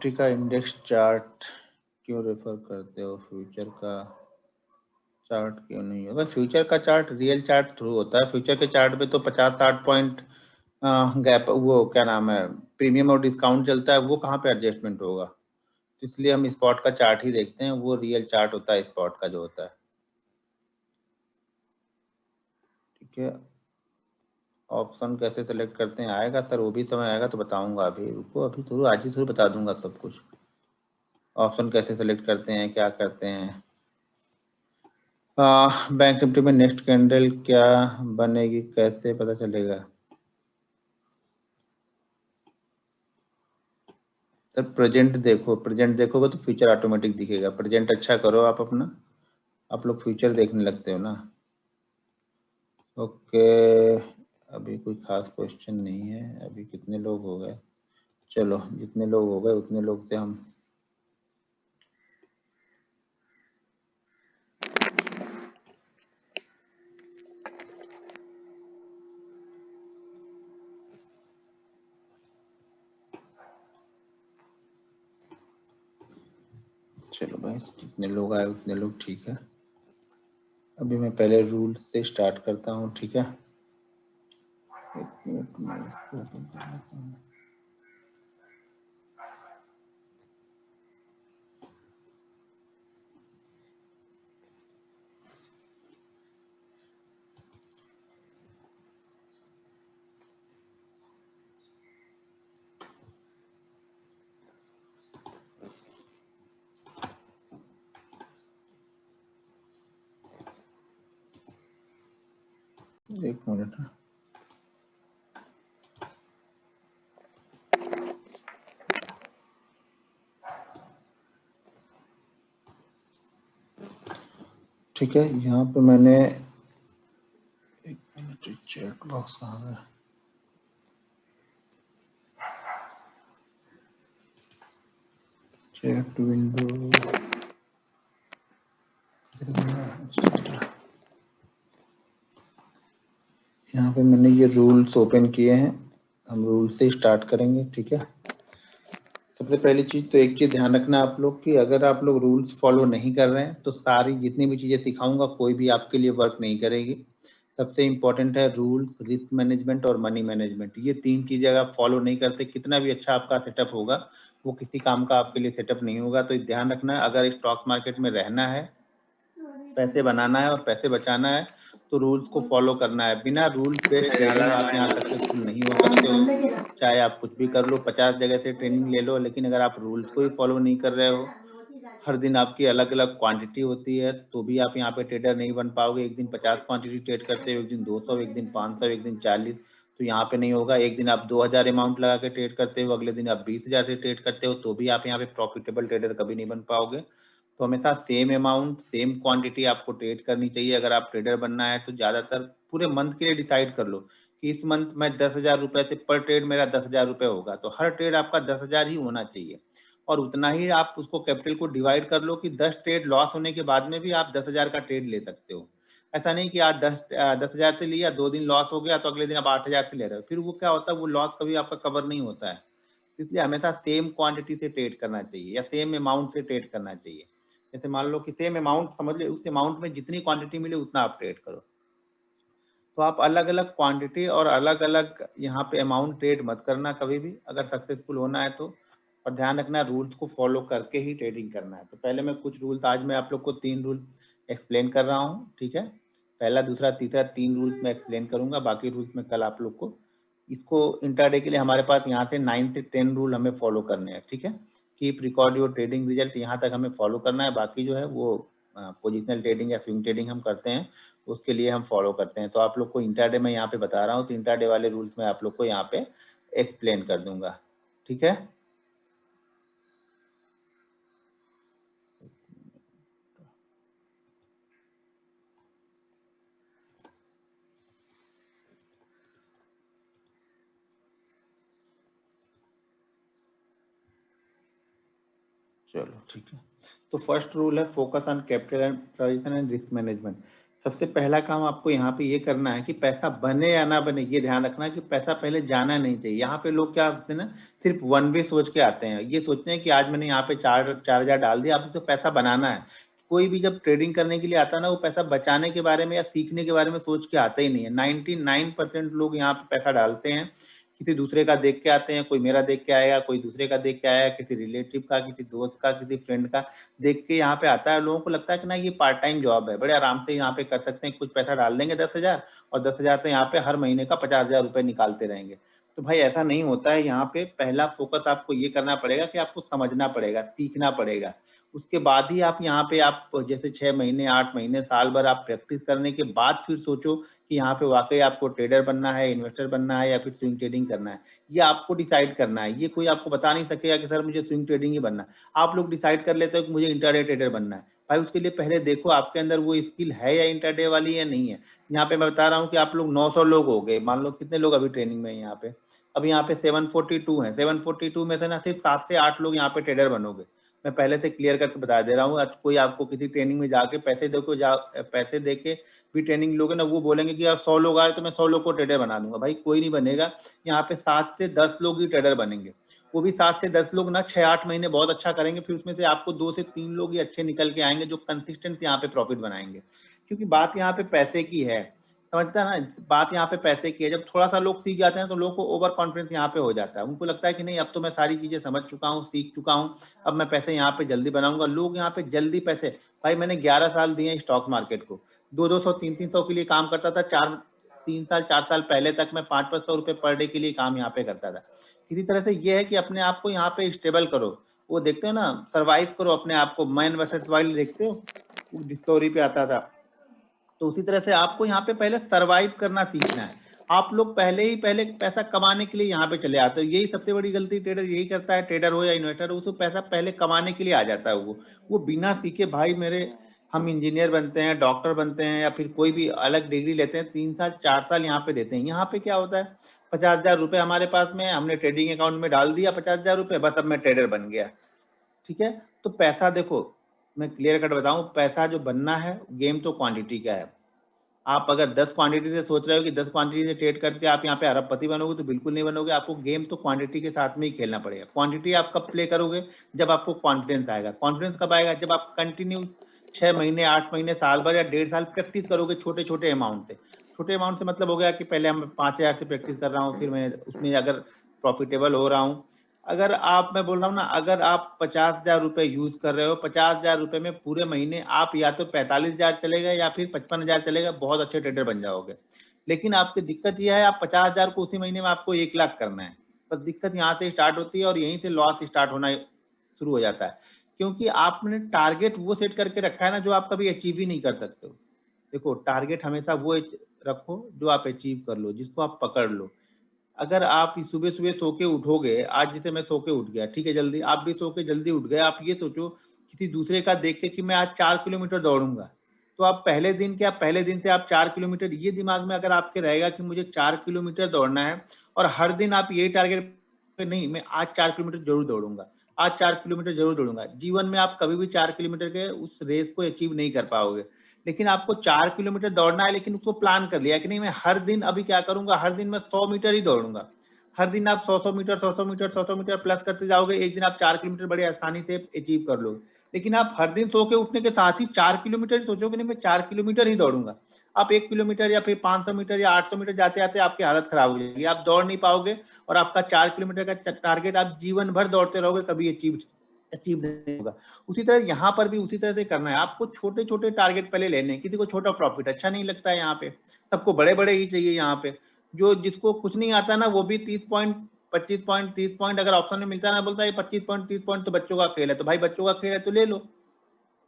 Nifty का index chart क्यों refer करते हो, फ्यूचर का चार्ट क्यों नहीं होगा? फ्यूचर का चार्ट रियल चार्ट थ्रू होता है। फ्यूचर के चार्ट पे तो 50-60 पॉइंट गैप, वो क्या नाम है, प्रीमियम और डिस्काउंट चलता है, वो कहाँ पे एडजस्टमेंट होगा। इसलिए हम स्पॉट का चार्ट ही देखते हैं, वो रियल चार्ट होता है स्पॉट का जो होता है। ठीक है, ऑप्शन कैसे सेलेक्ट करते हैं आएगा सर, वो भी समय आएगा तो बताऊंगा। अभी रुको, अभी थोड़ा आज ही थोड़ा बता दूंगा सब कुछ। ऑप्शन कैसे सेलेक्ट करते हैं, क्या करते हैं। बैंक निफ्टी में नेक्स्ट कैंडल क्या बनेगी, कैसे पता चलेगा सर? प्रेजेंट देखो, प्रेजेंट देखोगे तो फ्यूचर ऑटोमेटिक दिखेगा। प्रेजेंट अच्छा करो आप अपना, आप लोग फ्यूचर देखने लगते हो ना। ओके, अभी कोई खास क्वेश्चन नहीं है। अभी कितने लोग हो गए? चलो जितने लोग हो गए उतने लोग से हम चलो भाई, जितने लोग आए उतने लोग ठीक है। अभी मैं पहले रूल से स्टार्ट करता हूँ, ठीक है। एक मिनट में इसको ओपन कर लेता हूँ। एक मिनट। ठीक है, यहाँ पे मैंने, एक मिनट, चैट बॉक्स कहाँ गया? चैट विंडो, यहाँ पे मैंने ये रूल्स ओपन किए हैं। हम रूल से स्टार्ट करेंगे, ठीक है। सबसे पहली चीज तो एक चीज ध्यान रखना आप लोग कि अगर आप लोग रूल्स फॉलो नहीं कर रहे हैं तो सारी जितनी भी चीजें सिखाऊंगा कोई भी आपके लिए वर्क नहीं करेगी। सबसे इम्पोर्टेंट है रूल्स, रिस्क मैनेजमेंट और मनी मैनेजमेंट। ये तीन चीजें अगर आप फॉलो नहीं करते, कितना भी अच्छा आपका सेटअप होगा वो किसी काम का आपके लिए सेटअप नहीं होगा। तो ध्यान रखना, अगर स्टॉक मार्केट में रहना है, पैसे बनाना है और पैसे बचाना है तो रूल्स को फॉलो करना है। बिना रूल बेस्ड ट्रेडिंग आप यहाँ सक्सेसफुल नहीं हो सकते हो। चाहे आप कुछ भी कर लो, 50 जगह से ट्रेनिंग ले लो, लेकिन अगर आप रूल्स को ही फॉलो नहीं कर रहे हो, हर दिन आपकी अलग अलग क्वांटिटी होती है, तो भी आप यहाँ पे ट्रेडर नहीं बन पाओगे। एक दिन 50 क्वांटिटी ट्रेड करते हो, एक दिन 200, एक दिन 500, एक दिन 40, तो यहाँ पे नहीं होगा। एक दिन आप 2000 अमाउंट लगा के ट्रेड करते हो, अगले दिन आप 20,000 से ट्रेड करते हो, तो भी आप यहाँ पे प्रॉफिटेबल ट्रेडर कभी नहीं बन पाओगे। तो हमेशा सेम अमाउंट सेम क्वांटिटी आपको ट्रेड करनी चाहिए। अगर आप ट्रेडर बनना है तो ज़्यादातर पूरे मंथ के लिए डिसाइड कर लो कि इस मंथ में 10,000 रुपये से पर ट्रेड मेरा 10,000 रुपये होगा, तो हर ट्रेड आपका 10,000 ही होना चाहिए। और उतना ही आप उसको कैपिटल को डिवाइड कर लो कि 10 ट्रेड लॉस होने के बाद में भी आप 10,000 का ट्रेड ले सकते हो। ऐसा नहीं कि आज 10,000 से लिया, 2 दिन लॉस हो गया तो अगले दिन आप 8,000 से ले रहे हो, फिर वो क्या होता है, वो लॉस कभी आपका कवर नहीं होता है। इसलिए हमेशा सेम क्वांटिटी से ट्रेड करना चाहिए या सेम अमाउंट से ट्रेड करना चाहिए। जैसे मान लो कि सेम अमाउंट समझ ले, उस अमाउंट में जितनी क्वांटिटी मिले उतना आप ट्रेड करो। तो आप अलग अलग क्वांटिटी और अलग अलग यहाँ पे अमाउंट ट्रेड मत करना कभी भी, अगर सक्सेसफुल होना है तो। और ध्यान रखना रूल्स को फॉलो करके ही ट्रेडिंग करना है। तो पहले मैं कुछ रूल्स, आज मैं आप लोग को 3 रूल्स एक्सप्लेन कर रहा हूँ, ठीक है। पहला, दूसरा, तीसरा, 3 रूल्स मैं एक्सप्लेन करूंगा। बाकी रूल्स में कल आप लोग को, इसको इंट्राडे के लिए हमारे पास यहाँ से 9 से 10 रूल हमें फॉलो करने हैं, ठीक है। Keep record your trading result, यहाँ तक हमें फॉलो करना है। बाकी जो है वो पोजिशनल ट्रेडिंग या स्विंग ट्रेडिंग हम करते हैं, उसके लिए हम फॉलो करते हैं। तो आप लोग को इंट्राडे में यहाँ पे बता रहा हूँ, तो इंट्राडे वाले रूल्स में आप लोग को यहाँ पे एक्सप्लेन कर दूंगा, ठीक है। चलो ठीक है। तो फर्स्ट रूल है focus on capital and position and risk management. सबसे पहला काम आपको यहाँ पे ये करना है कि पैसा बने या ना बने, ये ध्यान रखना कि पैसा पहले जाना नहीं चाहिए। यहाँ पे लोग क्या सोचते हैं ना, सिर्फ वन वे सोच के आते हैं। ये सोचते हैं कि आज मैंने यहाँ पे 4,000 डाल दिया, अब उसे पैसा बनाना है। कोई भी जब ट्रेडिंग करने के लिए आता है ना, वो पैसा बचाने के बारे में या सीखने के बारे में सोच के आता ही नहीं है। 99% लोग यहाँ पे पैसा डालते हैं, किसी दूसरे का देख के आते हैं। कोई मेरा देख के आएगा, कोई दूसरे का देख के आएगा, किसी रिलेटिव का, किसी दोस्त का, किसी फ्रेंड का देख के यहाँ पे आता है। लोगों को लगता है कि ना ये पार्ट टाइम जॉब है, बड़े आराम से यहाँ पे कर सकते हैं, कुछ पैसा डाल देंगे 10,000 और 10,000 से यहाँ पे हर महीने का 50,000 रुपए निकालते रहेंगे। तो भाई ऐसा नहीं होता है। यहाँ पे पहला फोकस आपको ये करना पड़ेगा कि आपको समझना पड़ेगा, सीखना पड़ेगा। उसके बाद ही आप यहाँ पे आप जैसे 6 महीने, 8 महीने, साल भर आप प्रैक्टिस करने के बाद फिर सोचो कि यहाँ पे वाकई आपको ट्रेडर बनना है, इन्वेस्टर बनना है या फिर स्विंग ट्रेडिंग करना है। ये आपको डिसाइड करना है। ये कोई आपको बता नहीं सकेगा कि सर मुझे स्विंग ट्रेडिंग ही बनना है। आप लोग डिसाइड कर लेते हो कि मुझे इंटरडे ट्रेडर बनना है। भाई उसके लिए पहले देखो आपके अंदर वो स्किल है या इंटरडे वाली या नहीं है। यहाँ पे मैं बता रहा हूँ कि आप लोग 900 लोग हो गए, मान लो कितने लोग अभी ट्रेनिंग में है यहाँ पे, अब यहाँ पे 742 है। 742 में से ना सिर्फ 7 से 8 लोग यहाँ पे ट्रेडर बनोगे। मैं पहले से क्लियर करके बता दे रहा हूँ। आज कोई आपको किसी ट्रेनिंग में जाके पैसे दे के भी ट्रेनिंग लोगे ना, वो बोलेंगे कि यार 100 लोग आए तो मैं 100 लोग को ट्रेडर बना दूंगा। भाई कोई नहीं बनेगा। यहाँ पे 7 से 10 लोग ही ट्रेडर बनेंगे। वो भी 7 से 10 लोग ना 6-8 महीने बहुत अच्छा करेंगे, फिर उसमें से आपको 2 से 3 लोग ही अच्छे निकल के आएंगे जो कंसिस्टेंट यहाँ पे प्रॉफिट बनाएंगे। क्योंकि बात यहाँ पे पैसे की है, समझता है ना, बात यहाँ पे पैसे की है। जब थोड़ा सा लोग सीख जाते हैं तो लोगों को ओवर कॉन्फिडेंस यहाँ पे हो जाता है। उनको लगता है कि नहीं अब तो मैं सारी चीजें समझ चुका हूँ, सीख चुका हूँ, अब मैं पैसे यहाँ पे जल्दी बनाऊंगा। लोग यहाँ पे जल्दी पैसे, भाई मैंने 11 साल दिए स्टॉक मार्केट को, 200 300 के लिए काम करता था। 4 साल पहले तक मैं 500 रुपए पर डे के लिए काम यहाँ पे करता था। किसी तरह से ये है कि अपने आप को यहाँ पे स्टेबल करो। वो देखते हो ना, सर्वाइव करो अपने आप को, मैन वर्सेस वाइल्ड देखते हो, डिस्कवरी पे आता था। तो उसी तरह से आपको यहाँ पे पहले सरवाइव करना सीखना है। आप लोग पहले पैसा कमाने के लिए यहाँ पे चले आते हो। यही सबसे बड़ी गलती ट्रेडर यही करता है, ट्रेडर हो या इन्वेस्टर हो, उसको पैसा पहले कमाने के लिए आ जाता है। वो बिना सीखे, भाई मेरे हम इंजीनियर बनते हैं, डॉक्टर बनते हैं या फिर कोई भी अलग डिग्री लेते हैं, 3 साल 4 साल यहाँ पे देते हैं। यहाँ पे क्या होता है, 50,000 रुपए हमारे पास में, हमने ट्रेडिंग अकाउंट में डाल दिया 50,000 रुपए, बस अब मैं ट्रेडर बन गया। ठीक है, तो पैसा देखो, मैं क्लियर कट बताऊं, पैसा जो बनना है, गेम तो क्वांटिटी का है। आप अगर 10 क्वांटिटी से सोच रहे हो कि 10 क्वांटिटी से ट्रेड करके आप यहाँ पे अरबपति बनोगे, तो बिल्कुल नहीं बनोगे। आपको गेम तो क्वांटिटी के साथ में ही खेलना पड़ेगा। क्वांटिटी आप कब प्ले करोगे, जब आपको कॉन्फिडेंस आएगा। कॉन्फिडेंस कब आएगा, जब आप कंटिन्यू 6 महीने, 8 महीने, साल भर या 1.5 साल प्रैक्टिस करोगे छोटे छोटे अमाउंट से। छोटे अमाउंट से मतलब हो गया कि पहले हम 5,000 से प्रैक्टिस कर रहा हूँ, फिर मैं उसमें अगर प्रॉफिटेबल हो रहा हूँ। अगर आप, मैं बोल रहा हूँ ना, अगर आप 50,000 रुपए यूज कर रहे हो, 50,000 रुपए में पूरे महीने आप या तो 45,000 चलेगा या फिर 55,000 चलेगा, बहुत अच्छे ट्रेडर बन जाओगे। लेकिन आपकी दिक्कत यह है, आप 50,000 को उसी महीने में आपको 1 लाख करना है। बस दिक्कत यहाँ से स्टार्ट होती है और यहीं से लॉस स्टार्ट होना शुरू हो जाता है। क्योंकि आपने टारगेट वो सेट करके रखा है ना, जो आप कभी अचीव ही नहीं कर सकते हो। देखो, टारगेट हमेशा वो रखो जो आप अचीव कर लो, जिसको आप पकड़ लो। अगर आप सुबह सुबह सो के उठोगे, आज जैसे मैं सो के उठ गया, ठीक है, जल्दी, आप भी सो के जल्दी उठ गए, आप ये सोचो किसी दूसरे का देख के कि मैं आज 4 किलोमीटर दौड़ूंगा, तो आप पहले दिन से आप 4 किलोमीटर, ये दिमाग में अगर आपके रहेगा कि मुझे 4 किलोमीटर दौड़ना है, और हर दिन आप यही टारगेट पे, नहीं मैं आज 4 किलोमीटर जरूर दौड़ूंगा, आज 4 किलोमीटर जरूर दौड़ूंगा, जीवन में आप कभी भी 4 किलोमीटर के उस रेस को अचीव नहीं कर पाओगे। लेकिन आपको 4 किलोमीटर दौड़ना है, लेकिन उसको प्लान कर लिया कि नहीं मैं हर दिन अभी क्या करूंगा, हर दिन मैं 100 मीटर ही दौड़ूंगा। हर दिन आप 100 मीटर 100 मीटर 100 मीटर प्लस करते जाओगे, एक दिन आप 4 किलोमीटर बड़ी आसानी से अचीव कर लोगे। लेकिन आप हर दिन सो के उठने के साथ ही 4 किलोमीटर सोचोगे, नहीं मैं 4 किलोमीटर ही दौड़ूंगा, आप 1 किलोमीटर या फिर 500 मीटर या 800 मीटर जाते जाते आपकी हालत खराब हो जाएगी, आप दौड़ नहीं पाओगे, और आपका 4 किलोमीटर का टारगेट आप जीवन भर दौड़ते रहोगे, कभी अचीव नहीं होगा। उसी तरह यहाँ पर भी उसी तरह से करना है। आपको छोटे छोटे टारगेट पहले लेने हैं। किसी को छोटा प्रॉफिट अच्छा नहीं लगता है, यहाँ पे सबको बड़े बड़े ही चाहिए। यहाँ पे जो जिसको कुछ नहीं आता ना, वो भी 30 पॉइंट 25 पॉइंट 30 पॉइंट अगर ऑप्शन में मिलता है ना, बोलता है 25 पॉइंट 30 पॉइंट तो बच्चों का खेल है। तो भाई बच्चों का खेल है तो ले लो।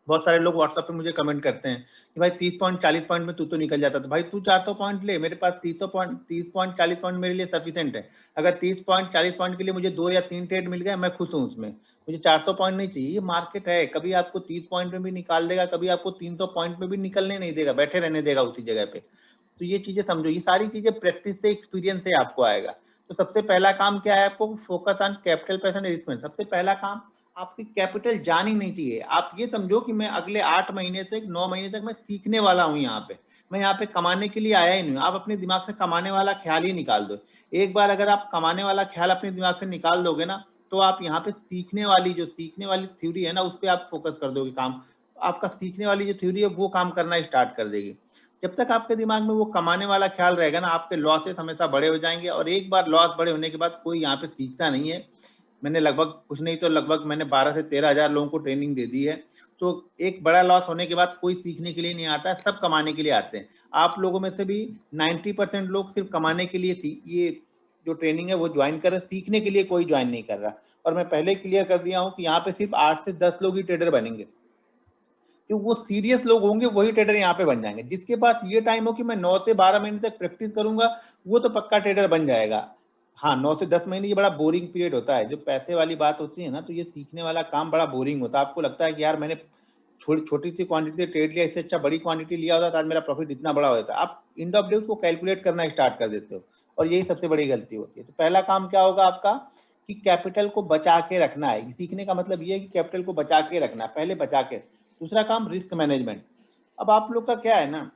बहुत सारे लोग व्हाट्सएप पे मुझे कमेंट करते हैं कि भाई 30 पॉइंट 40 पॉइंट में तू तो निकल जाता, तो भाई तू 400 पॉइंट ले, मेरे पास 30 पॉइंट 40 पॉइंट मेरे लिए सफिशिएंट है। अगर 30 पॉइंट 40 पॉइंट के लिए मुझे 2 या 3 ट्रेड मिल गए, मैं खुश हूँ उसमें। मुझे 400 पॉइंट नहीं चाहिए। ये मार्केट है, कभी आपको 30 पॉइंट में भी निकाल देगा, कभी आपको 300 पॉइंट में भी निकलने नहीं देगा, बैठे रहने देगा उसी जगह पे। तो ये चीजें समझो, ये सारी चीजें प्रैक्टिस से, एक्सपीरियंस से आपको आएगा। तो सबसे पहला काम क्या है, आपको focus on capital percent risk. सबसे पहला काम, आपकी कैपिटल जानी नहीं चाहिए। आप ये समझो कि मैं अगले 8 महीने से 9 महीने तक मैं सीखने वाला हूँ यहाँ पे। मैं यहाँ पे कमाने के लिए आया ही नहीं हूँ। आप अपने दिमाग से कमाने वाला ख्याल ही निकाल दो। एक बार अगर आप कमाने वाला ख्याल अपने दिमाग से निकाल दोगे ना, तो आप यहाँ पे सीखने वाली थ्योरी है ना, उस पर आप फोकस कर दोगे। काम आपका सीखने वाली जो थ्योरी है वो काम करना स्टार्ट कर देगी। जब तक आपके दिमाग में वो कमाने वाला ख्याल रहेगा ना, आपके लॉसेस हमेशा बड़े हो जाएंगे। और एक बार लॉस बड़े होने के बाद कोई यहाँ पे सीखता नहीं है। मैंने लगभग कुछ नहीं तो लगभग मैंने 12 से 13 हजार लोगों को ट्रेनिंग दे दी है। तो एक बड़ा लॉस होने के बाद कोई सीखने के लिए नहीं आता है, सब कमाने के लिए आते हैं। आप लोगों में से भी 90% लोग सिर्फ कमाने के लिए ये जो ट्रेनिंग है वो ज्वाइन कर रहे हैं, सीखने के लिए कोई ज्वाइन नहीं कर रहा। और मैं पहले क्लियर कर दिया हूँ कि यहाँ पे सिर्फ 8 से 10 लोग ही ट्रेडर बनेंगे, क्योंकि वो सीरियस लोग होंगे वही ट्रेडर यहाँ पे बन जाएंगे। जिसके पास ये टाइम हो कि मैं 9 से 12 महीने तक प्रैक्टिस करूंगा, वो तो पक्का ट्रेडर बन जाएगा। हाँ, 9 से 10 महीने ये बड़ा बोरिंग पीरियड होता है। जो पैसे वाली बात होती है ना, तो ये सीखने वाला काम बड़ा बोरिंग होता है। आपको लगता है कि यार मैंने छोटी सी क्वांटिटी से ट्रेड लिया, इससे अच्छा बड़ी क्वांटिटी लिया होता तो आज मेरा प्रॉफिट इतना बड़ा हो जाता। आप एंड ऑफ डे उसको कैलकुलेट करना स्टार्ट कर देते हो, और यही सबसे बड़ी गलती होती है। तो पहला काम क्या होगा आपका कि कैपिटल को बचा के रखना है। सीखने का मतलब ये है कि कैपिटल को बचा के रखना है, पहले बचा के। दूसरा काम रिस्क मैनेजमेंट। अब आप लोग का क्या है ना,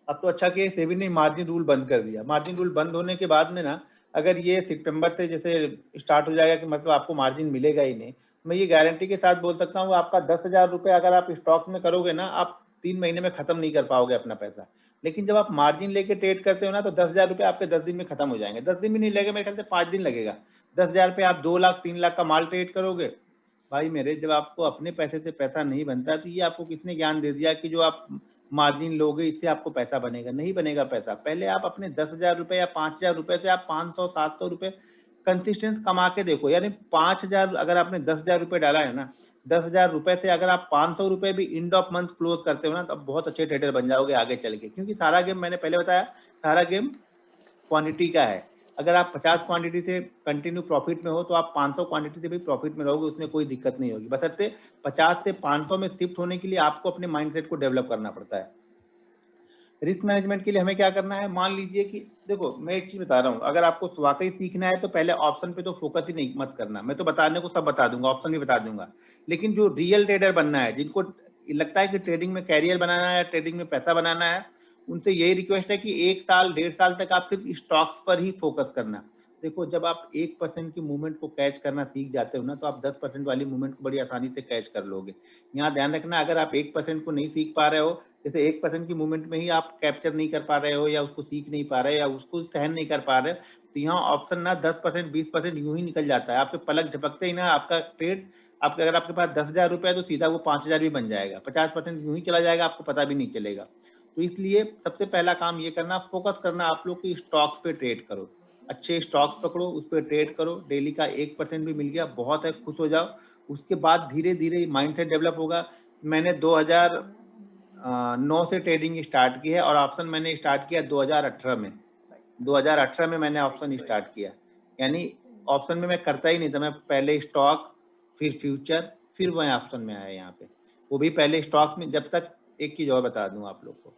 अब तो अच्छा कि सेबी ने मार्जिन रूल बंद कर दिया। मार्जिन रूल बंद होने के बाद में ना, अगर ये सितंबर से जैसे स्टार्ट हो जाएगा कि मतलब आपको मार्जिन मिलेगा ही नहीं, मैं ये गारंटी के साथ बोल सकता हूँ आपका 10,000 रुपये अगर आप स्टॉक में करोगे ना, आप 3 महीने में खत्म नहीं कर पाओगे अपना पैसा। लेकिन जब आप मार्जिन लेके ट्रेड करते हो ना, तो 10,000 रुपये आपके 10 दिन में खत्म हो जाएंगे। 10 दिन भी नहीं लगेगा, मेरे ख्याल से 5 दिन लगेगा। 10,000 पे आप 2 लाख 3 लाख का माल ट्रेड करोगे। भाई मेरे, जब आपको अपने पैसे से पैसा नहीं बनता, तो ये आपको किसने ज्ञान दे दिया कि जो आप मार्जिन लोगे इससे आपको पैसा बनेगा? नहीं बनेगा पैसा। पहले आप अपने 10,000 रुपये या 5,000 रुपये से आप 500-700 रुपये कंसिस्टेंस कमा के देखो। यानी 5,000 अगर आपने 10,000 रुपये डाला है ना, 10,000 रुपये से अगर आप 500 रुपये भी एंड ऑफ मंथ क्लोज करते हो ना, तो आप बहुत अच्छे ट्रेडर बन जाओगे आगे चल के। क्योंकि सारा गेम, मैंने पहले बताया, सारा गेम क्वांटिटी का है। अगर आप 50 क्वांटिटी से कंटिन्यू प्रॉफिट में हो, तो आप 500 क्वांटिटी से भी प्रॉफिट में रहोगे, उसमें कोई दिक्कत नहीं होगी। बशर्ते 50 से 500 में शिफ्ट होने के लिए आपको अपने माइंडसेट को डेवलप करना पड़ता है। रिस्क मैनेजमेंट के लिए हमें क्या करना है, मान लीजिए कि देखो मैं एक चीज बता रहा हूँ, अगर आपको वाकई सीखना है तो पहले ऑप्शन पे तो फोकस ही नहीं मत करना। मैं तो बताने को सब बता दूंगा, ऑप्शन भी बता दूंगा। लेकिन जो रियल ट्रेडर बनना है, जिनको लगता है कि ट्रेडिंग में कैरियर बनाना है, ट्रेडिंग में पैसा बनाना है, उनसे यही रिक्वेस्ट है कि 1 साल 1.5 साल तक आप सिर्फ स्टॉक्स पर ही फोकस करना। देखो, जब आप 1% की मूवमेंट को कैच करना सीख जाते हो ना, तो आप 10% वाली मूवमेंट को बड़ी आसानी से कैच कर लोगे। यहाँ ध्यान रखना, अगर आप 1% को नहीं सीख पा रहे हो, जैसे 1% की मूवमेंट में ही आप कैप्चर नहीं कर पा रहे हो, या उसको सीख नहीं पा रहे, या उसको सहन नहीं कर पा रहे, तो यहाँ ऑप्शन ना 10% 20% यूं ही निकल जाता है। आपके पलक झपकते ही ना आपका ट्रेड, आपके अगर आपके पास 10,000 रुपये है तो सीधा वो 5,000 भी बन जाएगा। 50% यूं ही चला जाएगा, आपको पता भी नहीं चलेगा। तो इसलिए सबसे पहला काम ये करना, फोकस करना आप लोग की स्टॉक्स पे ट्रेड करो। अच्छे स्टॉक्स पकड़ो, उस पर ट्रेड करो। डेली का 1% भी मिल गया बहुत है, खुश हो जाओ। उसके बाद धीरे धीरे माइंडसेट डेवलप होगा। मैंने 2009 से ट्रेडिंग स्टार्ट की है, और ऑप्शन मैंने स्टार्ट किया 2018 में। 2018 में मैंने ऑप्शन स्टार्ट किया। यानी ऑप्शन में मैं करता ही नहीं था। मैं पहले स्टॉक, फिर फ्यूचर, फिर मैं ऑप्शन में आया यहाँ पे। वो भी पहले स्टॉक्स में। जब तक, एक चीज और बता दूं आप लोग को,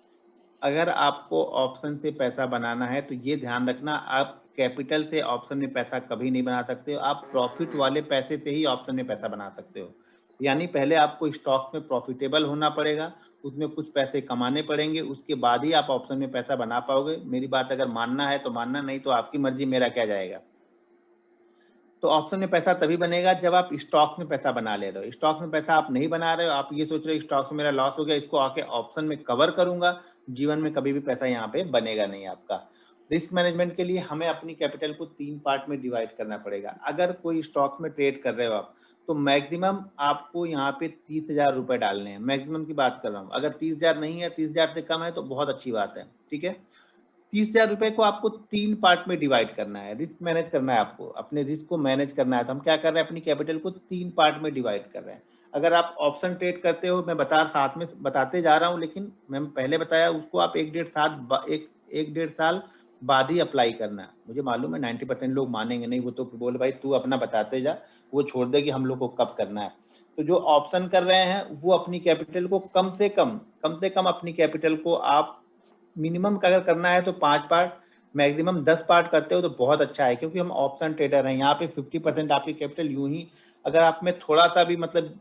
अगर आपको ऑप्शन से पैसा बनाना है तो ये ध्यान रखना, आप कैपिटल से ऑप्शन में पैसा कभी नहीं बना सकते हो। आप प्रॉफिट वाले पैसे से ही ऑप्शन में पैसा बना सकते हो। यानी पहले आपको स्टॉक में प्रॉफिटेबल होना पड़ेगा, उसमें कुछ पैसे कमाने पड़ेंगे, उसके बाद ही आप ऑप्शन में पैसा बना पाओगे। मेरी बात अगर मानना है तो मानना, नहीं तो आपकी मर्जी, मेरा क्या जाएगा। तो ऑप्शन में पैसा तभी बनेगा जब आप स्टॉक में पैसा बना ले रहे हो। स्टॉक में पैसा आप नहीं बना रहे हो, आप ये सोच रहे हो स्टॉक में मेरा लॉस हो गया, इसको आके ऑप्शन में कवर करूंगा, जीवन में कभी भी पैसा यहाँ पे बनेगा नहीं आपका। रिस्क मैनेजमेंट के लिए हमें अपनी कैपिटल को 3 पार्ट में डिवाइड करना पड़ेगा। अगर कोई स्टॉक में ट्रेड कर रहे हो आप, तो मैक्सिमम आपको यहाँ पे 30,000 रुपए डालने हैं। मैक्सिमम की बात कर रहा हूँ। अगर 30,000 नहीं है, 30,000 से कम है, तो बहुत अच्छी बात है, ठीक है। 30,000 रुपए को आपको 3 पार्ट में डिवाइड करना है। रिस्क मैनेज करना है आपको, अपने रिस्क को मैनेज करना है। तो हम क्या कर रहे हैं, अपनी कैपिटल को 3 पार्ट में डिवाइड कर रहे हैं। अगर आप ऑप्शन ट्रेड करते हो, मैं साथ में बताते जा रहा हूँ, लेकिन मैं पहले बताया उसको आप 1.5 साल बाद ही अप्लाई करना है। मुझे मालूम है 90% लोग मानेंगे नहीं, वो तो बोले भाई तू अपना बताते जा, वो छोड़ दे कि हम लोग को कब करना है। तो जो ऑप्शन कर रहे हैं वो अपनी कैपिटल को कम से कम अपनी कैपिटल को आप मिनिमम अगर करना है तो 5 पार्ट, मैक्सिमम 10 पार्ट करते हो तो बहुत अच्छा है। क्योंकि हम ऑप्शन ट्रेडर हैं, यहाँ पे 50% आपकी कैपिटल यूं ही, अगर आप में थोड़ा सा भी मतलब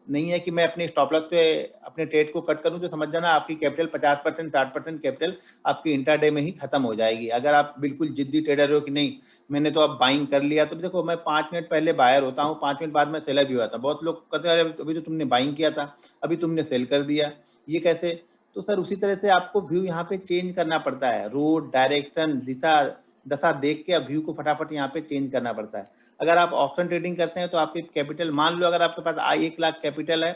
नहीं है कि मैं अपने स्टॉप लॉस पे अपने ट्रेड को कट करूं, तो समझ जाना आपकी कैपिटल 50% 60% कैपिटल आपकी इंट्राडे में ही खत्म हो जाएगी। अगर आप बिल्कुल जिद्दी ट्रेडर हो कि नहीं मैंने तो अब बाइंग कर लिया, तो देखो मैं 5 मिनट पहले बायर होता हूँ, 5 मिनट बाद में सेलर भी होता हूँ। बहुत लोग कहते हैं अरे अभी तो तुमने बाइंग किया था, अभी तुमने सेल कर दिया, ये कैसे? तो सर उसी तरह से आपको व्यू यहाँ पे चेंज करना पड़ता है। रोड, डायरेक्शन, दिशा दशा देख के व्यू को फटाफट यहाँ पे चेंज करना पड़ता है। अगर आप ऑप्शन ट्रेडिंग करते हैं तो आपके कैपिटल, मान लो अगर आपके पास 1 लाख कैपिटल है,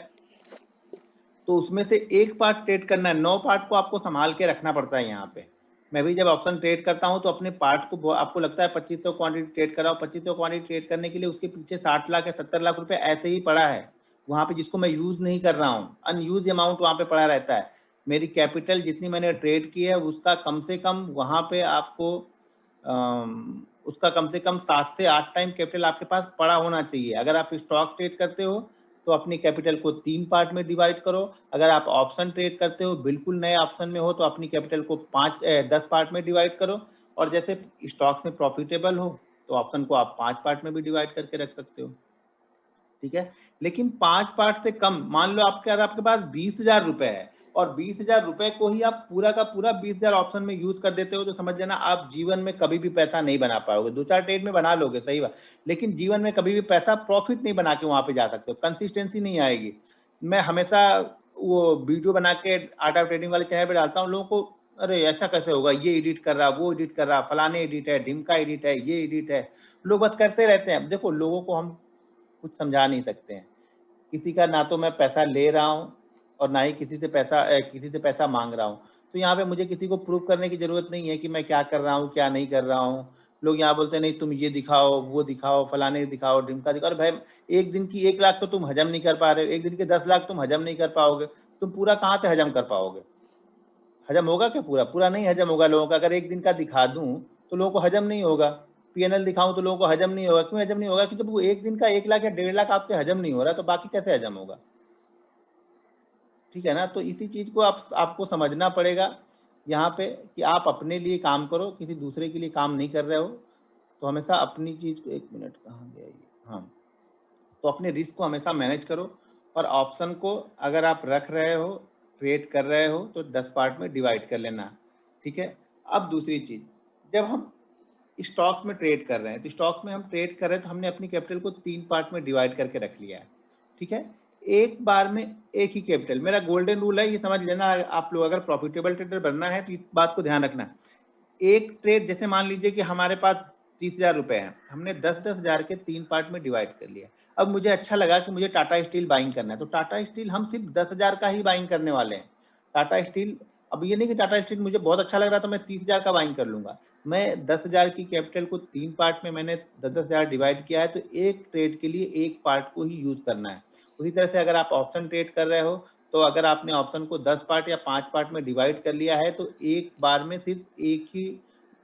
तो उसमें से एक पार्ट ट्रेड करना है, 9 पार्ट को आपको संभाल के रखना पड़ता है यहाँ पे। मैं भी जब ऑप्शन ट्रेड करता हूँ तो अपने पार्ट को, आपको लगता है 2500 क्वांटिटी ट्रेड कराओ, 2500 क्वांटिटी ट्रेड करने के लिए उसके पीछे 60 लाख या 70 लाख रुपए ऐसे ही पड़ा है वहाँ पे, जिसको मैं यूज नहीं कर रहा हूँ, अनयूज अमाउंट वहाँ पे पड़ा रहता है। मेरी कैपिटल जितनी मैंने ट्रेड की है उसका कम से कम वहाँ पे आपको उसका कम से कम 7 से 8 टाइम कैपिटल आपके पास पड़ा होना चाहिए। अगर आप स्टॉक ट्रेड करते हो तो अपनी कैपिटल को 3 पार्ट में डिवाइड करो। अगर आप ऑप्शन ट्रेड करते हो, बिल्कुल नए ऑप्शन में हो, तो अपनी कैपिटल को 10 पार्ट में डिवाइड करो। और जैसे स्टॉक्स में प्रॉफिटेबल हो तो ऑप्शन को आप 5 पार्ट में भी डिवाइड करके रख सकते हो, ठीक है। लेकिन 5 पार्ट से कम, मान लो आपके पास 20,000 रुपए है और 20,000 रुपए को ही आप पूरा का पूरा 20,000 ऑप्शन में यूज कर देते हो, तो समझ जाना आप जीवन में कभी भी पैसा नहीं बना पाओगे। 2-4 ट्रेड में बना लोगे, सही बात, लेकिन जीवन में कभी भी पैसा प्रॉफिट नहीं बना के वहां पे जा सकते हो, कंसिस्टेंसी नहीं आएगी। मैं हमेशा वो वीडियो बना के आर्ट ऑफ ट्रेडिंग वाले चैनल पे डालता हूँ, लोगों को अरे ऐसा कैसे होगा, ये एडिट कर रहा, वो एडिट कर रहा, फलाने एडिट है, ढिमका एडिट है, ये एडिट है, लोग बस करते रहते हैं। देखो लोगों को हम कुछ समझा नहीं सकते हैं। किसी का ना तो मैं पैसा ले रहा हूँ और ना ही किसी से पैसा मांग रहा हूँ। तो यहाँ पे मुझे किसी को प्रूव करने की जरूरत नहीं है कि मैं क्या कर रहा हूँ क्या नहीं कर रहा हूँ। लोग यहाँ बोलते हैं नहीं तुम ये दिखाओ, वो दिखाओ, फलाने दिखाओ, ढिमका दिखाओ। अरे भाई एक दिन की 1 लाख तो तुम हजम नहीं कर पा रहे हो, एक दिन के 10 लाख तुम हजम नहीं कर पाओगे, तुम पूरा कहाँ से हजम कर पाओगे? हजम होगा क्या? पूरा पूरा नहीं हजम होगा लोगों का। अगर एक दिन का दिखा दूं तो लोगों को हजम नहीं होगा, पीएनएल दिखाऊं तो लोगों को हजम नहीं होगा। क्यों हजम नहीं होगा? कि जब वो एक दिन का 1 लाख या 1.5 लाख आपसे हजम नहीं हो रहा तो बाकी कैसे हजम होगा? ठीक है ना। तो इसी चीज को आपको समझना पड़ेगा यहाँ पे कि आप अपने लिए काम करो, किसी दूसरे के लिए काम नहीं कर रहे हो। तो हमेशा अपनी चीज को, 1 मिनट कहाँ गया ये, हाँ, तो अपने रिस्क को हमेशा मैनेज करो। और ऑप्शन को अगर आप रख रहे हो, ट्रेड कर रहे हो, तो 10 पार्ट में डिवाइड कर लेना, ठीक है। अब दूसरी चीज, जब हम स्टॉक्स में ट्रेड कर रहे हैं तो स्टॉक्स में हम ट्रेड कर रहे हैं तो हमने अपनी कैपिटल को 3 पार्ट में डिवाइड करके रख लिया है, ठीक है। एक बार में एक ही कैपिटल, मेरा गोल्डन रूल है, ये समझ लेना। आप लोग अगर प्रॉफिटेबल ट्रेडर बनना है तो इस बात को ध्यान रखना। एक ट्रेड, जैसे मान लीजिए कि हमारे पास 30,000 रुपए हैं, हमने 10-10 हजार के 3 पार्ट में डिवाइड कर लिया। अब मुझे अच्छा लगा कि मुझे टाटा स्टील बाइंग करना है, तो टाटा स्टील हम सिर्फ 10,000 का ही बाइंग करने वाले हैं। टाटा स्टील, अब ये नहीं कि टाटा स्टील मुझे बहुत अच्छा लग रहा तो मैं 30,000 का बाइंग कर लूंगा। मैं 10,000 की कैपिटल को 3 पार्ट में मैंने 10-10 हजार डिवाइड किया है, तो एक ट्रेड के लिए एक पार्ट को ही यूज करना है। उसी तरह से अगर आप ऑप्शन ट्रेड कर रहे हो, तो अगर आपने ऑप्शन को 10 पार्ट या 5 पार्ट में डिवाइड कर लिया है, तो एक बार में सिर्फ एक ही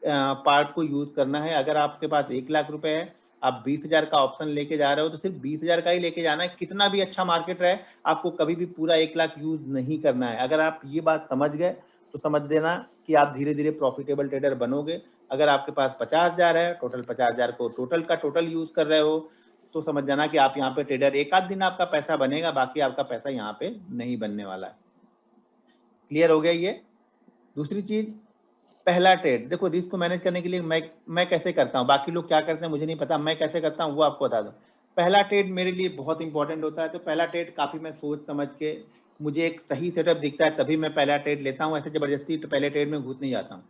पार्ट को यूज करना है। अगर आपके पास 1 लाख रुपए है, आप 20,000 का ऑप्शन लेके जा रहे हो, तो सिर्फ 20,000 का ही लेके जाना है। कितना भी अच्छा मार्केट रहे, आपको कभी भी पूरा 1 लाख यूज नहीं करना है। अगर आप ये बात समझ गए तो समझ देना कि आप धीरे धीरे प्रॉफिटेबल ट्रेडर बनोगे। अगर आपके पास 50,000 है, टोटल 50,000 को टोटल का टोटल यूज कर रहे हो, तो समझ जाना कि आप यहाँ पे ट्रेडर, एक आध दिन आपका पैसा बनेगा, बाकी आपका पैसा यहाँ पे नहीं बनने वाला है। क्लियर हो गया ये? दूसरी चीज, पहला ट्रेड, देखो रिस्क को मैनेज करने के लिए मैं कैसे करता हूँ, बाकी लोग क्या करते हैं मुझे नहीं पता, मैं कैसे करता हूँ वो आपको बता दूं। पहला ट्रेड मेरे लिए बहुत इंपॉर्टेंट होता है, तो पहला ट्रेड काफी मैं सोच समझ के, मुझे एक सही सेटअप दिखता है तभी मैं पहला ट्रेड लेता हूँ। ऐसे जबरदस्ती तो पहले ट्रेड में घुस नहीं जाता हूँ।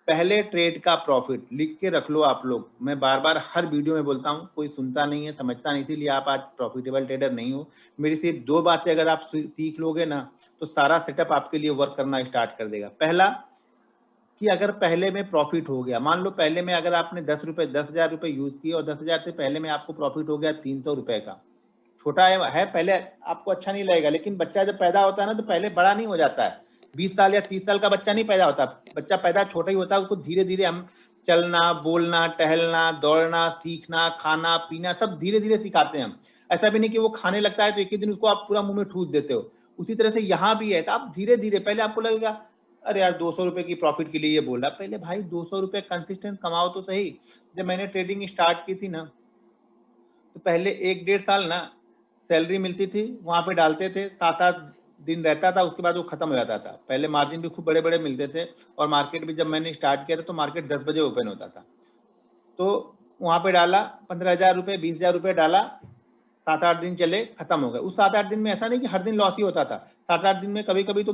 पहले ट्रेड का प्रॉफिट लिख के रख लो आप लोग। मैं बार बार हर वीडियो में बोलता हूँ, कोई सुनता नहीं है, समझता नहीं, इसीलिए आप आज प्रॉफिटेबल ट्रेडर नहीं हो। मेरी सिर्फ 2 बातें अगर आप सीख लोगे ना, तो सारा सेटअप आपके लिए वर्क करना स्टार्ट कर देगा। पहला, कि अगर पहले में प्रॉफिट हो गया, मान लो पहले में अगर आपने 10,000 रुपए यूज किए और 10,000 से पहले में आपको प्रॉफिट हो गया 300 रुपए का, छोटा है पहले, आपको अच्छा नहीं लगेगा, लेकिन बच्चा जब पैदा होता है ना तो पहले बड़ा नहीं हो जाता है। 20 साल या 30 साल का बच्चा नहीं पैदा होता, बच्चा पैदा छोटा ही होता है। उसको धीरे धीरे हम चलना, बोलना, टहलना, दौड़ना, सीखना, खाना पीना सब धीरे धीरे सिखाते हैं हम। ऐसा भी नहीं कि वो खाने लगता है तो एक ही दिन उसको आप पूरा मुंह में ठूस देते हो। उसी तरह से यहाँ भी है, तो आप धीरे धीरे, पहले आपको लगेगा अरे यार 200 रुपए की प्रॉफिट के लिए ये बोल रहा, पहले भाई 200 रुपए कंसिस्टेंट कमाओ तो सही। जब मैंने ट्रेडिंग स्टार्ट की थी ना, तो पहले 1-1.5 साल ना सैलरी मिलती थी, वहाँ पे डालते थे, 7-8 दिन रहता था, उसके बाद वो खत्म हो जाता था। पहले मार्जिन भी खूब बड़े बड़े मिलते थे, और मार्केट भी जब मैंने स्टार्ट किया था तो मार्केट 10 बजे ओपन होता था। तो वहाँ पे डाला 15,000 रुपये, 20,000 रुपये डाला, 7-8 दिन चले, खत्म हो गए। उस 7-8 दिन में ऐसा नहीं कि हर दिन लॉस ही होता था, 7-8 दिन में कभी कभी तो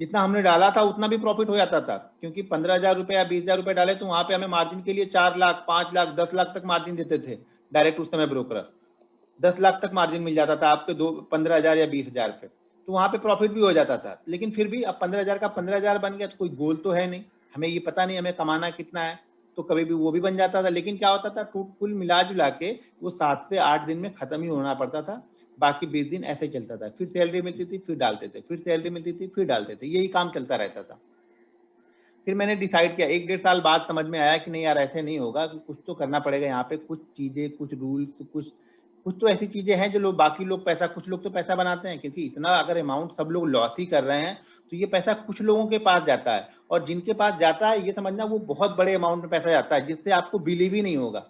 जितना हमने डाला था उतना भी प्रॉफिट हो जाता था, क्योंकि 15,000 रुपये या 20,000 रुपये डाले तो वहाँ पे हमें मार्जिन के लिए 4 लाख, 5 लाख, 10 लाख तक मार्जिन देते थे डायरेक्ट उस समय ब्रोकर। 10 लाख तक मार्जिन मिल जाता था आपके 15,000 या 20,000 पे, तो वहाँ पे प्रॉफिट भी हो जाता था। लेकिन फिर भी अब 15,000 का 15,000 बन गया तो कोई गोल तो है नहीं, हमें ये पता नहीं हमें कमाना कितना है, तो कभी भी वो भी बन जाता था। लेकिन क्या होता था, कुल मिला जुला के वो 7 से 8 दिन में खत्म ही होना पड़ता था, बाकी 20 दिन ऐसे चलता था। फिर सैलरी मिलती थी, फिर डालते थे, फिर सैलरी मिलती थी, फिर डालते थे, यही काम चलता रहता था। फिर मैंने डिसाइड किया, 1-1.5 साल बाद समझ में आया कि नहीं यार ऐसे नहीं होगा, कुछ तो करना पड़ेगा यहाँ पे, कुछ चीजें, कुछ रूल्स, कुछ तो ऐसी चीजें हैं जो लोग, बाकी लोग पैसा, कुछ लोग तो पैसा बनाते हैं, क्योंकि इतना अगर अमाउंट सब लोग लॉस ही कर रहे हैं तो ये पैसा कुछ लोगों के पास जाता है, और जिनके पास जाता है ये समझना वो बहुत बड़े अमाउंट में पैसा जाता है, जिससे आपको बिलीव ही नहीं होगा।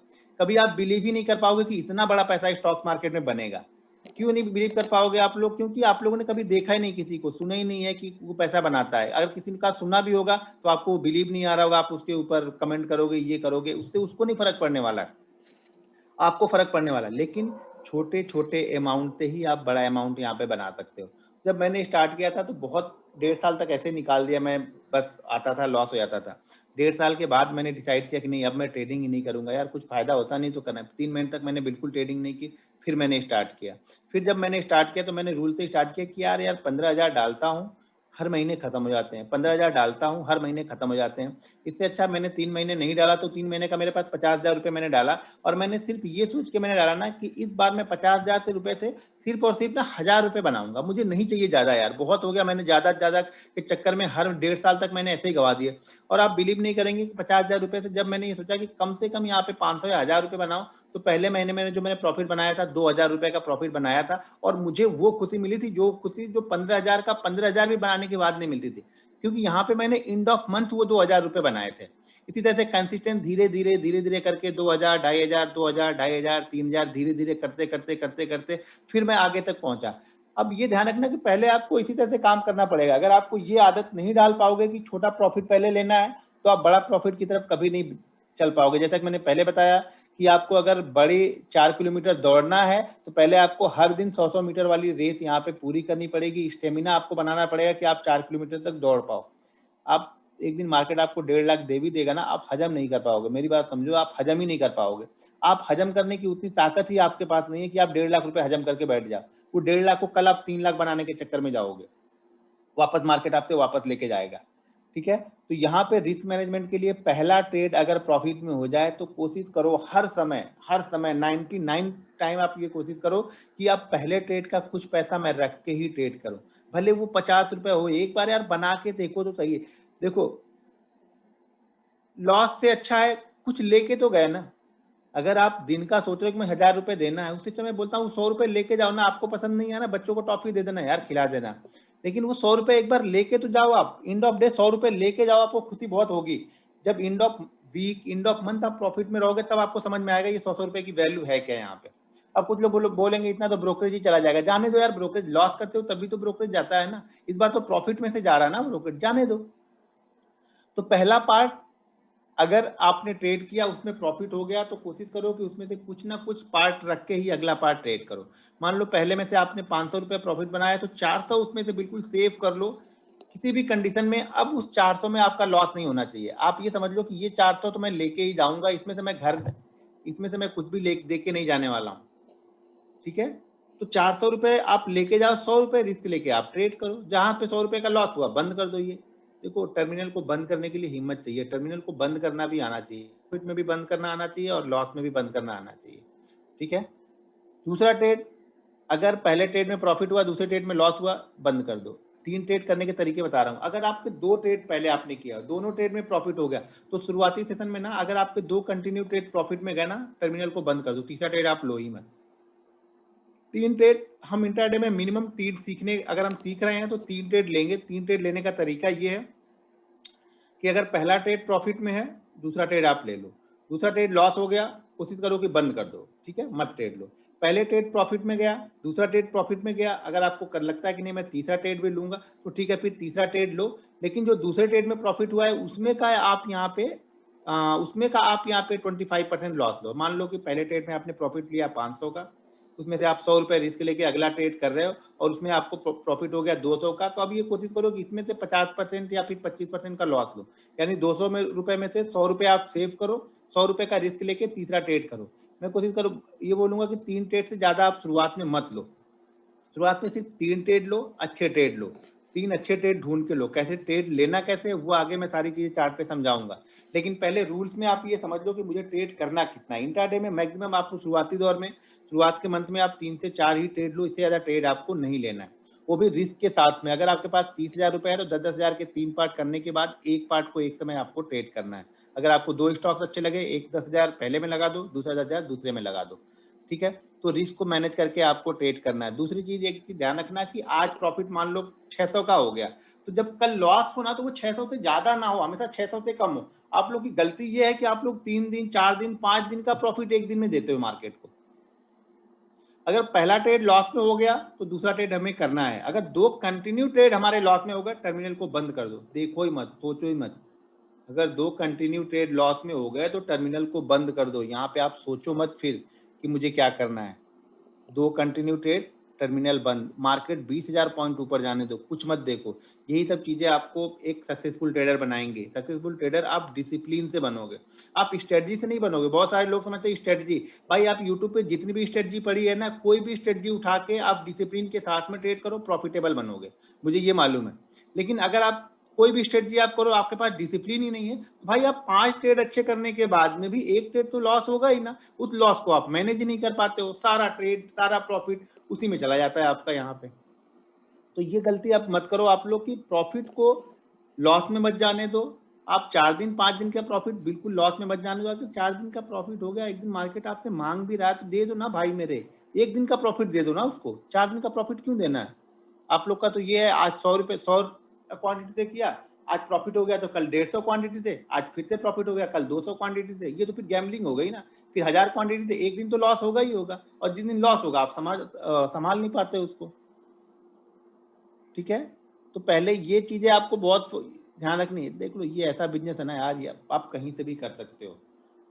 कभी आप बिलीव ही नहीं कर पाओगे कि इतना बड़ा पैसा स्टॉक मार्केट में बनेगा। क्यों नहीं बिलीव कर पाओगे आप लोग? क्योंकि आप लोगों ने कभी देखा ही नहीं, किसी को सुना ही नहीं है कि वो पैसा बनाता है। अगर किसी का सुना भी होगा तो आपको बिलीव नहीं आ रहा होगा, आप उसके ऊपर कमेंट करोगे, ये करोगे, उससे उसको नहीं फर्क पड़ने वाला है, आपको फर्क पड़ने वाला। लेकिन छोटे छोटे अमाउंट से ही आप बड़ा अमाउंट यहाँ पे बना सकते हो। जब मैंने स्टार्ट किया था तो बहुत 1.5 साल तक ऐसे निकाल दिया मैं, बस आता था, लॉस हो जाता था। 1.5 साल के बाद मैंने डिसाइड किया कि नहीं, अब मैं ट्रेडिंग ही नहीं करूंगा यार, कुछ फायदा होता नहीं तो करना है। 3 महीने तक मैंने बिल्कुल ट्रेडिंग नहीं की, फिर मैंने स्टार्ट किया। फिर जब मैंने स्टार्ट किया तो मैंने रूल से स्टार्ट किया कि यार 15,000 डालता हूँ, हर महीने खत्म हो जाते हैं, 15,000 डालता हूँ, हर महीने खत्म हो जाते हैं। इससे अच्छा मैंने 3 महीने नहीं डाला, तो 3 महीने का मेरे पास 50,000 रुपये मैंने डाला, और मैंने सिर्फ ये सोच के मैंने डाला ना कि इस बार मैं 50,000 से रुपए से सिर्फ और सिर्फ ना 1,000 रुपये बनाऊंगा, मुझे नहीं चाहिए ज्यादा यार, बहुत हो गया, मैंने ज्यादा ज्यादा के चक्कर में हर 1.5 साल तक मैंने ऐसे ही गवा दिए। और आप बिलीव नहीं करेंगे कि 50,000 रुपये से जब मैंने ये सोचा कि कम से कम यहाँ पे 500 या 1,000 रुपये बनाऊं, तो पहले महीने मैंने जो मैंने प्रॉफिट बनाया था 2,000 रुपये का प्रॉफिट बनाया था, और मुझे वो खुशी मिली थी, जो खुशी जो 15,000 का 15,000 भी बनाने के बाद नहीं मिलती थी, क्योंकि यहाँ पे मैंने एंड ऑफ मंथ वो 2,000 रुपये बनाए थे। इसी तरह से कंसिस्टेंट धीरे धीरे करके 2,000, 2,500, 2,000, 2,500, 3,000 धीरे धीरे करते करते करते करते फिर मैं आगे तक पहुंचा। अब ये ध्यान रखना कि पहले आपको इसी तरह से काम करना पड़ेगा। अगर आपको ये आदत नहीं डाल पाओगे कि छोटा प्रॉफिट पहले लेना है, तो आप बड़ा प्रॉफिट की तरफ कभी नहीं चल पाओगे। जैसा कि मैंने पहले बताया कि आपको अगर बड़ी 4 किलोमीटर दौड़ना है तो पहले आपको हर दिन 100-100 मीटर वाली रेस यहाँ पे पूरी करनी पड़ेगी, स्टेमिना आपको बनाना पड़ेगा कि आप 4 किलोमीटर तक दौड़ पाओ। आप एक दिन मार्केट आपको 1.5 लाख दे भी देगा ना, आप हजम नहीं कर पाओगे, मेरी बात समझो, आप हजम ही नहीं कर पाओगे। आप हजम करने की उतनी ताकत ही आपके पास नहीं है कि आप 1.5 लाख रुपए हजम करके बैठ जाओ। वो 1.5 लाख को कल आप 3 लाख बनाने के चक्कर में जाओगे, वापस मार्केट आपसे वापस लेके जाएगा। ठीक है, तो यहाँ पे रिस्क मैनेजमेंट के लिए पहला ट्रेड अगर प्रॉफिट में हो जाए तो कोशिश करो हर समय 99 टाइम आप ये कोशिश करो कि आप पहले ट्रेड का कुछ पैसा मैं रख के ही ट्रेड करो, भले वो 50 रुपए हो। एक बार यार बना के देखो तो सही है। देखो, लॉस से अच्छा है कुछ लेके तो गए ना। अगर आप दिन का सोच रहे हो कि मैं 1,000 रुपए देना है, उससे मैं बोलता हूँ 100 रुपए लेके जाओ ना। आपको पसंद नहीं है ना, बच्चों को टॉफी दे देना यार, खिला देना, लेकिन वो 100 रुपए एक बार लेके तो जाओ। आप एंड ऑफ डे 100 रुपए लेके जाओ, आपको खुशी बहुत होगी। जब end of week, end of month आप प्रॉफिट में रहोगे, तब आपको समझ में आएगा ये 100 रुपए की वैल्यू है क्या यहाँ पे। अब कुछ लोग बोलेंगे इतना तो ब्रोकरेज ही चला जाएगा। जाने दो यार, ब्रोकरेज लॉस करते हो तभी तो ब्रोकरेज जाता है ना, इस बार तो प्रॉफिट में से जा रहा है ना ब्रोकरेज, जाने दो। तो पहला पार्ट, अगर आपने ट्रेड किया उसमें प्रॉफिट हो गया तो कोशिश करो कि उसमें से कुछ ना कुछ पार्ट रख के ही अगला पार्ट ट्रेड करो। मान लो पहले में से आपने 500 रुपए प्रॉफिट बनाया तो 400 उसमें से बिल्कुल सेव कर लो किसी भी कंडीशन में। अब उस 400 में आपका लॉस नहीं होना चाहिए। आप ये समझ लो कि ये 400 तो मैं लेके ही जाऊंगा, इसमें से मैं कुछ भी दे के नहीं जाने वाला हूँ। ठीक है, तो 400 रुपए आप लेके जाओ, 100 रुपए रिस्क लेके आप ट्रेड करो। जहां पे 100 रुपए का लॉस हुआ बंद कर दो। ये देखो, टर्मिनल को बंद करने के लिए हिम्मत चाहिए, टर्मिनल को बंद करना भी आना चाहिए, प्रॉफिट में भी बंद करना आना चाहिए और लॉस में भी बंद करना आना चाहिए। ठीक है, दूसरा ट्रेड, अगर पहले ट्रेड में प्रॉफिट हुआ, दूसरे ट्रेड में लॉस हुआ, बंद कर दो। 3 ट्रेड करने के तरीके बता रहा हूं। अगर आपके 2 ट्रेड पहले आपने किया, दोनों ट्रेड में प्रॉफिट हो गया, तो शुरुआती सेशन में ना अगर आपके 2 कंटिन्यू ट्रेड प्रॉफिट में गए ना, टर्मिनल को बंद कर दो। तीसरा ट्रेड आप लो ही मत। 3 ट्रेड हम इंट्राडे में मिनिमम 3 सीखने, अगर हम सीख रहे हैं तो 3 ट्रेड लेंगे। 3 ट्रेड लेने का तरीका ये है कि अगर पहला ट्रेड प्रॉफिट में है, दूसरा ट्रेड आप ले लो। दूसरा ट्रेड लॉस हो गया, कोशिश करो कि बंद कर दो। ठीक है, मत ट्रेड लो। पहले ट्रेड प्रॉफिट में गया, दूसरा ट्रेड प्रॉफिट में गया, अगर आपको लगता है कि नहीं मैं तीसरा ट्रेड भी लूंगा तो ठीक है, फिर तीसरा ट्रेड लो, लेकिन जो दूसरे ट्रेड में प्रॉफिट हुआ है उसमें का आप यहाँ पे 25% लॉस लो। मान लो कि पहले ट्रेड में आपने प्रॉफिट लिया 500 का, उसमें से आप 100 रुपए रिस्क लेके अगला ट्रेड कर रहे हो और उसमें आपको प्रॉफिट हो गया 200 का, तो अब ये कोशिश करो कि इसमें से 50% या फिर 25% का लॉस लो, यानी 200 रुपए में से 100 रुपए आप सेव करो, 100 रुपए का रिस्क लेके तीसरा ट्रेड करो। मैं कोशिश करूँ ये बोलूंगा कि 3 ट्रेड से ज्यादा आप शुरुआत में मत लो। शुरुआत में सिर्फ 3 ट्रेड लो, अच्छे ट्रेड लो, 3 अच्छे ट्रेड ढूंढ के लो। कैसे ट्रेड लेना कैसे वो आगे मैं सारी चीजें चार्ट पे समझाऊंगा, लेकिन पहले रूल्स में आप ये समझ लो कि मुझे ट्रेड करना कितना है। इंट्राडे में मैक्सिमम आपको शुरुआती दौर में, शुरुआत के मंथ में आप 3 से 4 ही ट्रेड लो, इससे ज्यादा ट्रेड आपको नहीं लेना है, वो भी रिस्क के साथ में। अगर आपके पास 30,000 रुपए है तो 10,000 के 3 पार्ट करने के बाद एक पार्ट को एक समय आपको ट्रेड करना है। अगर आपको 2 स्टॉक्स अच्छे लगे, एक 10,000 पहले में लगा दो, दूसरा 10,000 दूसरे में लगा दो, ठीक है। तो रिस्क को मैनेज करके आपको ट्रेड करना है। दूसरी चीज एक चीज ध्यान रखना कि आज प्रॉफिट मान लो 600 का हो गया, तो जब कल लॉस हो ना तो वो 600 से ज्यादा ना हो, हमेशा 600 से कम हो। आप लोग की गलती ये है कि आप लोग 3 दिन 4 दिन 5 दिन का प्रॉफिट एक दिन में देते हो मार्केट को। अगर पहला ट्रेड लॉस में हो गया तो दूसरा ट्रेड हमें करना है। अगर 2 कंटिन्यू ट्रेड हमारे लॉस में हो गए, टर्मिनल को बंद कर दो, देखो ही मत, सोचो ही मत। अगर 2 कंटिन्यू ट्रेड लॉस में हो गए तो टर्मिनल को बंद कर दो, यहाँ पे आप सोचो मत फिर कि मुझे क्या करना है। 2 कंटिन्यू ट्रेड, टर्मिनल बंद, मार्केट 20,000 पॉइंट ऊपर जाने दो, कुछ मत देखो। यही सब चीजें आपको एक सक्सेसफुल ट्रेडर बनाएंगे। सक्सेसफुल ट्रेडर आप डिसिप्लिन से बनोगे, आप स्ट्रेटजी से नहीं बनोगे। बहुत सारे लोग समझते हैं स्ट्रेटजी, भाई आप यूट्यूब पे जितनी भी स्ट्रेटजी पढ़ी है ना, कोई भी स्ट्रेटजी उठा के आप डिसिप्लिन के साथ में ट्रेड करो, प्रॉफिटेबल बनोगे, मुझे ये मालूम है। लेकिन अगर आप कोई भी स्ट्रेटजी आप करो, आपके पास डिसिप्लिन ही नहीं है, तो भाई आप 5 ट्रेड अच्छे करने के बाद में भी एक ट्रेड तो लॉस होगा ही ना। उस लॉस को आप मैनेज ही नहीं कर पाते हो, सारा ट्रेड सारा प्रॉफिट उसी में चला जाता है आपका यहाँ पे। तो ये गलती आप मत करो आप लोग की, प्रॉफिट को लॉस में मत जाने दो। आप 4 दिन 5 दिन का प्रॉफिट बिल्कुल लॉस में मत जाने दो। अगर 4 दिन का प्रॉफिट हो गया, एक दिन मार्केट आपसे मांग भी रहा है तो दे दो ना भाई मेरे, एक दिन का प्रॉफिट दे दो ना उसको, 4 दिन का प्रॉफिट क्यों देना है आप लोग का। तो ये है, आज 100 रुपए 100 क्वांटिटी से किया, आज प्रॉफिट हो गया तो कल 150 क्वांटिटी से, आज फिर से प्रॉफिट हो गया, कल 200 क्वांटिटी से, ये तो फिर गैम्बलिंग हो गई ना। फिर 1000 क्वांटिटी से एक दिन तो लॉस होगा ही होगा, और जिस दिन लॉस होगा आप संभाल नहीं पाते उसको, ठीक है। तो पहले ये चीजें आपको बहुत ध्यान रखनी है। देख लो ये ऐसा बिजनेस है ना यार, ये आप कहीं से भी कर सकते हो,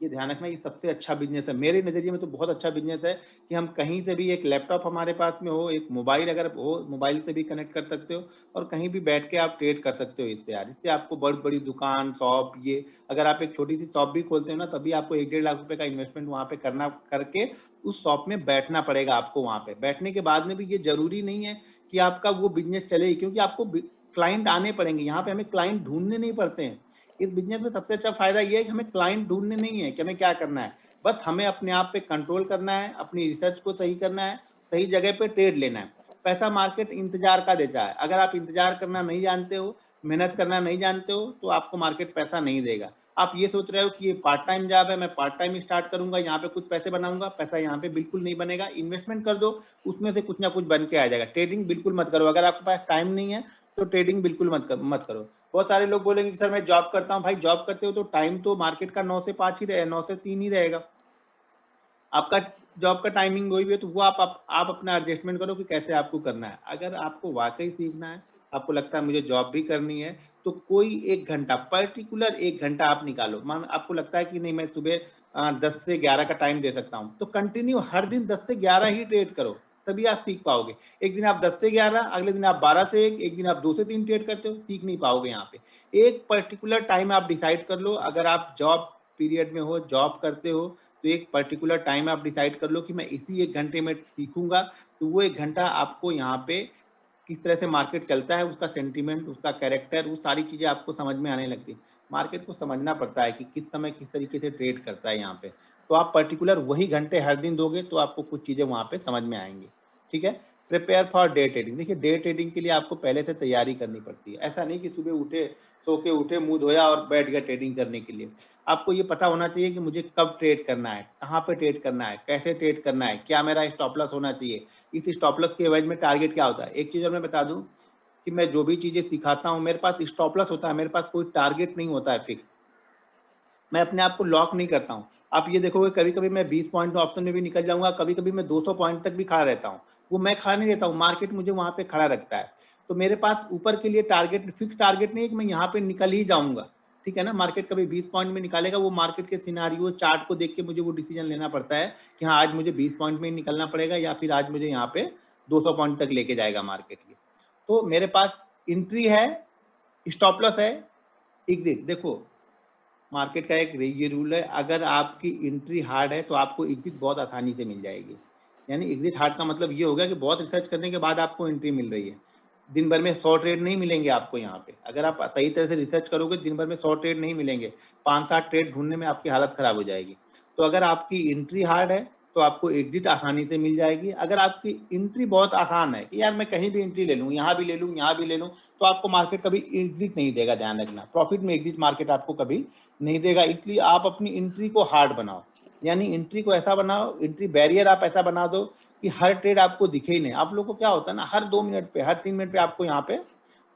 ये ध्यान रखना, ये सबसे अच्छा बिजनेस है मेरे नजरिए में। तो बहुत अच्छा बिजनेस है कि हम कहीं से भी, एक लैपटॉप हमारे पास में हो, एक मोबाइल अगर हो, मोबाइल से भी कनेक्ट कर सकते हो और कहीं भी बैठ के आप ट्रेड कर सकते हो इससे यार। इससे आपको बड़ी बड़ी दुकान शॉप, ये अगर आप एक छोटी सी शॉप भी खोलते हो ना, तभी आपको 1-1.5 लाख रुपए का इन्वेस्टमेंट वहां पे करना, करके उस शॉप में बैठना पड़ेगा आपको। वहां पे बैठने के बाद में भी ये जरूरी नहीं है कि आपका वो बिजनेस चले, क्योंकि आपको क्लाइंट आने पड़ेंगे। यहाँ पे हमें क्लाइंट ढूंढने नहीं पड़ते हैं। इस बिजनेस में सबसे अच्छा फायदा ये है कि हमें क्लाइंट ढूंढने नहीं है कि हमें क्या करना है, बस हमें अपने आप पे कंट्रोल करना है, अपनी रिसर्च को सही करना है, सही जगह पे ट्रेड लेना है। पैसा मार्केट इंतजार का देता है, अगर आप इंतजार करना नहीं जानते हो, मेहनत करना नहीं जानते हो, तो आपको मार्केट पैसा नहीं देगा। आप ये सोच रहे हो कि ये पार्ट टाइम जॉब है, मैं पार्ट टाइम स्टार्ट करूंगा, यहाँ पे कुछ पैसे बनाऊंगा, पैसा यहाँ पे बिल्कुल नहीं बनेगा। इन्वेस्टमेंट कर दो, उसमें से कुछ ना कुछ बन के आ जाएगा। ट्रेडिंग बिल्कुल मत करो, अगर आपके पास टाइम नहीं है तो ट्रेडिंग बिल्कुल मत करो। बहुत सारे लोग बोलेंगे कि सर मैं जॉब करता हूँ, भाई जॉब करते हो तो टाइम तो मार्केट का 9 से 5 ही रहेगा, 9 से 3 ही रहेगा, आपका जॉब का टाइमिंग वही है। तो वो आप अपना एडजस्टमेंट करो कि कैसे आपको करना है। अगर आपको वाकई सीखना है, आपको लगता है मुझे जॉब भी करनी है, तो कोई 1 घंटा, पर्टिकुलर 1 घंटा आप निकालो। मान आपको लगता है कि नहीं मैं सुबह 10 से 11 का टाइम दे सकता हूँ, तो कंटिन्यू हर दिन 10 से 11 ही ट्रेड करो, तभी आप सीख पाओगे। एक दिन आप 10 से 11, अगले दिन आप 12 से 1, एक दिन आप 2 से 3 ट्रेड करते हो, सीख नहीं पाओगे। यहाँ पे एक पर्टिकुलर टाइम आप डिसाइड कर लो। अगर आप जॉब पीरियड में हो, जॉब करते हो, तो एक पर्टिकुलर टाइम आप डिसाइड कर लो कि मैं इसी 1 घंटे में सीखूंगा। तो वो 1 घंटा आपको यहाँ पे किस तरह से मार्केट चलता है, उसका सेंटीमेंट, उसका कैरेक्टर, वो सारी चीजें आपको समझ में आने लगती है। मार्केट को समझना पड़ता है कि किस समय किस तरीके से ट्रेड करता है यहाँ पे। तो आप पर्टिकुलर वही घंटे हर दिन दोगे तो आपको कुछ चीजें वहां पे समझ में आएंगी, ठीक है। प्रिपेयर फॉर डे ट्रेडिंग, देखिए डे ट्रेडिंग के लिए आपको पहले से तैयारी करनी पड़ती है। ऐसा नहीं कि सुबह उठे, सो के उठे, मुंह धोया और बैठ गया ट्रेडिंग करने के लिए। आपको ये पता होना चाहिए कि मुझे कब ट्रेड करना है, कहाँ पे ट्रेड करना है, कैसे ट्रेड करना है, क्या मेरा स्टॉप लॉस होना चाहिए, इस स्टॉप लॉस के एवज में टारगेट क्या होता है। एक चीज और मैं बता दूं कि मैं जो भी चीजें सिखाता हूँ, मेरे पास स्टॉप लॉस होता है, मेरे पास कोई टारगेट नहीं होता है फिक्स। मैं अपने आप को लॉक नहीं करता हूँ। आप ये देखोगे कभी कभी मैं 20 पॉइंट ऑप्शन में भी निकल जाऊंगा, कभी कभी मैं 200 पॉइंट तक भी खड़ा रहता हूँ। वो मैं खड़ा नहीं रहता हूँ, मार्केट मुझे वहां पे खड़ा रखता है। तो मेरे पास ऊपर के लिए टारगेट, फिक्स टारगेट नहीं है कि मैं यहाँ पे निकल ही जाऊंगा, ठीक है ना। मार्केट कभी 20 पॉइंट में निकालेगा, वो मार्केट के सिनारियो चार्ट को देख के मुझे वो डिसीजन लेना पड़ता है कि हाँ आज मुझे 20 पॉइंट में निकलना पड़ेगा या फिर आज मुझे यहाँ पे 200 पॉइंट तक लेके जाएगा मार्केट ये। तो मेरे पास एंट्री है, स्टॉप लॉस है, एग्जिट। देखो मार्केट का एक ये रूल है, अगर आपकी एंट्री हार्ड है तो आपको एग्जिट बहुत आसानी से मिल जाएगी। यानी एग्जिट हार्ड का मतलब ये होगा कि बहुत रिसर्च करने के बाद आपको एंट्री मिल रही है। दिन भर में 100 ट्रेड नहीं मिलेंगे आपको यहाँ पे, अगर आप सही तरह से रिसर्च करोगे दिन भर में 100 ट्रेड नहीं मिलेंगे, 5-7 ट्रेड ढूंढने में आपकी हालत खराब हो जाएगी। तो अगर आपकी एंट्री हार्ड है तो आपको एग्जिट आसानी से मिल जाएगी। अगर आपकी एंट्री बहुत आसान है कि यार मैं कहीं भी एंट्री ले लूँ, यहाँ भी ले लूँ, यहाँ भी ले लूँ, तो आपको मार्केट कभी एग्जिट नहीं देगा। ध्यान रखना, प्रॉफिट में एग्जिट मार्केट आपको कभी नहीं देगा। इसलिए आप अपनी एंट्री को हार्ड बनाओ, यानी एंट्री को ऐसा बनाओ, एंट्री बैरियर आप ऐसा बना दो कि हर ट्रेड आपको दिखे ही नहीं। आप लोगों को क्या होता है ना, हर 2 मिनट पे, हर 3 मिनट पे आपको यहाँ पे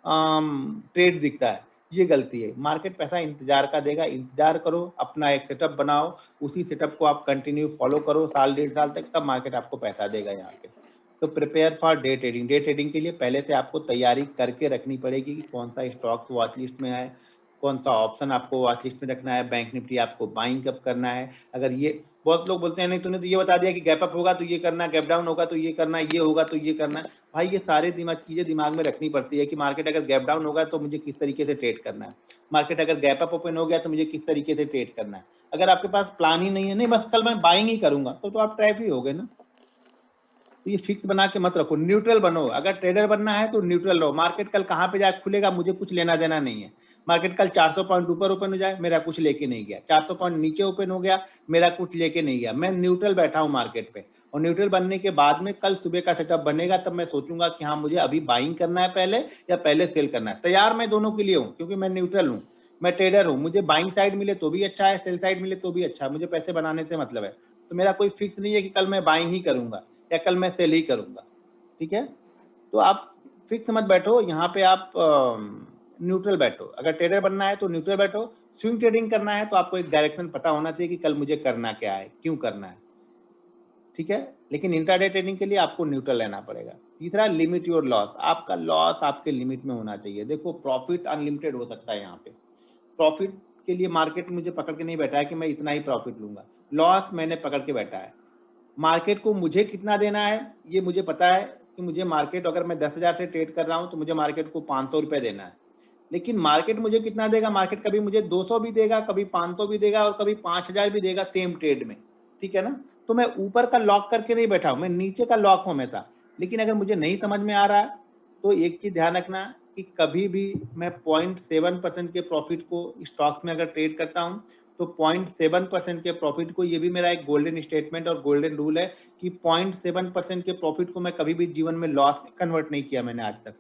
ट्रेड दिखता है। ये गलती है। मार्केट पैसा इंतजार का देगा, इंतजार करो, अपना एक सेटअप बनाओ, उसी सेटअप को आप कंटिन्यू फॉलो करो साल 1.5 साल तक, तब मार्केट आपको पैसा देगा यहाँ पे। तो prepare for day trading. Day trading के लिए पहले से आपको तैयारी करके रखनी पड़ेगी कि कौन सा स्टॉक वॉच लिस्ट में है, कौन सा ऑप्शन आपको वॉच लिस्ट में रखना है, बैंक निफ्टी आपको बाइंग कब करना है। अगर ये, बहुत लोग बोलते हैं नहीं तूने तो ये बता दिया कि गैप अप होगा तो ये करना, गैप डाउन होगा तो ये करना, ये होगा तो ये करना। भाई ये सारे चीजें दिमाग में रखनी पड़ती है कि मार्केट अगर गैप डाउन होगा तो मुझे किस तरीके से ट्रेड करना है, मार्केट अगर गैप अप ओपन हो गया तो मुझे किस तरीके से ट्रेड करना है। अगर आपके पास प्लान ही नहीं है, नहीं बस कल मैं बाइंग ही करूंगा, तो आप ट्रैप ही हो गए ना। तो ये फिक्स बना के मत रखो, न्यूट्रल बनो। अगर ट्रेडर बनना है तो न्यूट्रल रहो। मार्केट कल कहाँ पे जाके खुलेगा मुझे कुछ लेना देना नहीं है। मार्केट कल 400 पॉइंट ऊपर ओपन हो जाए, मेरा कुछ लेके नहीं गया, 400 पॉइंट नीचे ओपन हो गया, मेरा कुछ लेके नहीं गया। मैं न्यूट्रल बैठा हूँ मार्केट पे, और न्यूट्रल बनने के बाद में कल सुबह का सेटअप बनेगा, तब मैं सोचूंगा कि हाँ मुझे अभी बाइंग करना है पहले या पहले सेल करना है। तैयार मैं दोनों के लिए हूँ, क्योंकि मैं न्यूट्रल हूँ, मैं ट्रेडर हूँ। मुझे बाइंग साइड मिले तो भी अच्छा है, सेल साइड मिले तो भी अच्छा है, मुझे पैसे बनाने से मतलब है। तो मेरा कोई फिक्स नहीं है कि कल मैं बाइंग ही करूंगा या कल मैं सेल ही करूंगा, ठीक है। तो आप फिक्स मत बैठो यहाँ पे, आप न्यूट्रल बैठो। अगर ट्रेडर बनना है तो न्यूट्रल बैठो। स्विंग ट्रेडिंग करना है तो आपको एक डायरेक्शन पता होना चाहिए कि कल मुझे करना क्या है, क्यों करना है, ठीक है। लेकिन इंट्राडे ट्रेडिंग के लिए आपको न्यूट्रल रहना पड़ेगा। तीसरा, लिमिट योर लॉस। आपका लॉस आपके लिमिट में होना चाहिए। देखो प्रॉफिट अनलिमिटेड हो सकता है यहाँ पे, प्रॉफिट के लिए मार्केट मुझे पकड़ के नहीं बैठा है कि मैं इतना ही प्रॉफिट लूंगा। लॉस मैंने पकड़ के बैठा है। मार्केट को मुझे कितना देना है ये मुझे पता है कि मुझे मार्केट, अगर मैं 10,000 से ट्रेड कर रहा हूं तो मुझे मार्केट को 500 रुपए देना है। लेकिन मार्केट मुझे कितना देगा, मार्केट कभी मुझे 200 भी देगा, कभी 500 भी देगा, और कभी 5,000 भी देगा सेम ट्रेड में, ठीक है ना। तो मैं ऊपर का लॉक करके नहीं बैठा हूं, मैं नीचे का लॉक हूं हमेशा। लेकिन अगर मुझे नहीं समझ में आ रहा है तो एक चीज ध्यान रखना कि कभी भी मैं 0.7% के प्रॉफिट को स्टॉक्स में अगर ट्रेड करता हूं तो 0.7% के प्रॉफिट को, ये भी मेरा एक गोल्डन स्टेटमेंट और गोल्डन रूल है कि 0.7% के प्रॉफिट को मैं कभी भी जीवन में लॉस में कन्वर्ट नहीं किया मैंने आज तक।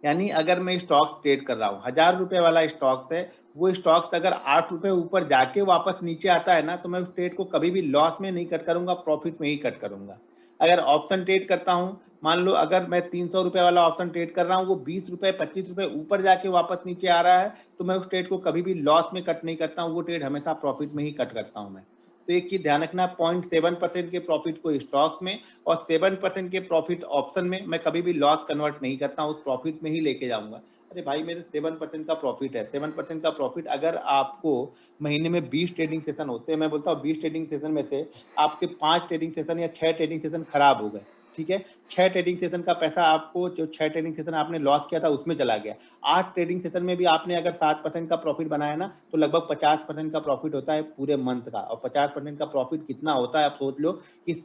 यानी अगर मैं स्टॉक्स ट्रेड कर रहा हूँ, 1,000 रुपए वाला स्टॉक्स है, वो स्टॉक्स अगर 8 रुपए ऊपर जाके वापस नीचे आता है ना, तो मैं उस ट्रेड को कभी भी लॉस में नहीं कट करूंगा, प्रॉफिट में ही कट करूंगा। अगर ऑप्शन ट्रेड करता हूँ, मान लो अगर मैं 300 रुपए वाला ऑप्शन ट्रेड कर रहा हूँ, वो 20 रुपए 25 रुपए ऊपर जाके वापस नीचे आ रहा है, तो मैं उस ट्रेड को कभी भी लॉस में कट नहीं करता हूँ, वो ट्रेड हमेशा प्रॉफिट में ही कट करता हूँ मैं। तो एक चीज ध्यान रखना, 0.7% के प्रॉफिट को स्टॉक्स में और 7% के प्रॉफिट ऑप्शन में मैं कभी भी लॉस कन्वर्ट नहीं करता हूँ, उस प्रॉफिट में ही लेके जाऊंगा। अरे भाई मेरे 7% का प्रॉफिट है, 7% का प्रॉफिट, अगर आपको महीने में 20 ट्रेडिंग सेशन होते हैं, मैं बोलता हूँ 20 ट्रेडिंग सेशन में से आपके 5 ट्रेडिंग सेशन या 6 ट्रेडिंग सेशन खराब हो गए, ठीक है, 6 ट्रेडिंग सेशन का पैसा आपको, जो 6 ट्रेडिंग सेशन आपने लॉस किया था उसमें चला गया। 8 ट्रेडिंग सेशन में भी आपने अगर 7% का प्रॉफिट बनाया ना, तो लगभग 50% का प्रॉफिट होता है पूरे मंथ का। और 50% का प्रॉफिट कितना होता है आप सोच लो कि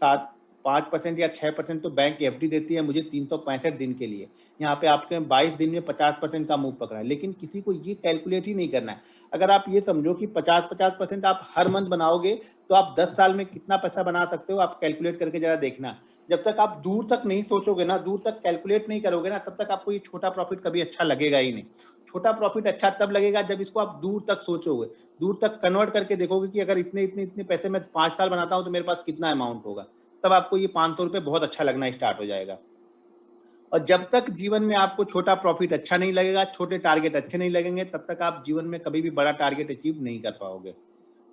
5% या 6% तो बैंक एफडी देती है मुझे 365 दिन के लिए। यहाँ पे आपके 22 दिन में 50% का मूव पकड़ा है, लेकिन किसी को ये कैलकुलेट ही नहीं करना है। अगर आप ये समझो कि 50% आप हर मंथ बनाओगे तो आप 10 साल में कितना पैसा बना सकते हो, आप कैलकुलेट करके जरा देखना। जब तक आप दूर तक नहीं सोचोगे ना, दूर तक कैलकुलेट नहीं करोगे ना, तब तक आपको ये छोटा प्रॉफिट कभी अच्छा लगेगा ही नहीं। छोटा प्रॉफिट अच्छा तब लगेगा जब इसको आप दूर तक सोचोगे, दूर तक कन्वर्ट करके देखोगे कि अगर इतने इतने इतने पैसे में 5 साल बनाता हूं तो मेरे पास कितना अमाउंट होगा, तब आपको ये 500 रुपये बहुत अच्छा लगना स्टार्ट हो जाएगा। और जब तक जीवन में आपको छोटा प्रॉफिट अच्छा नहीं लगेगा, छोटे टारगेट अच्छे नहीं लगेंगे, तब तक आप जीवन में कभी भी बड़ा टारगेट अचीव नहीं कर पाओगे।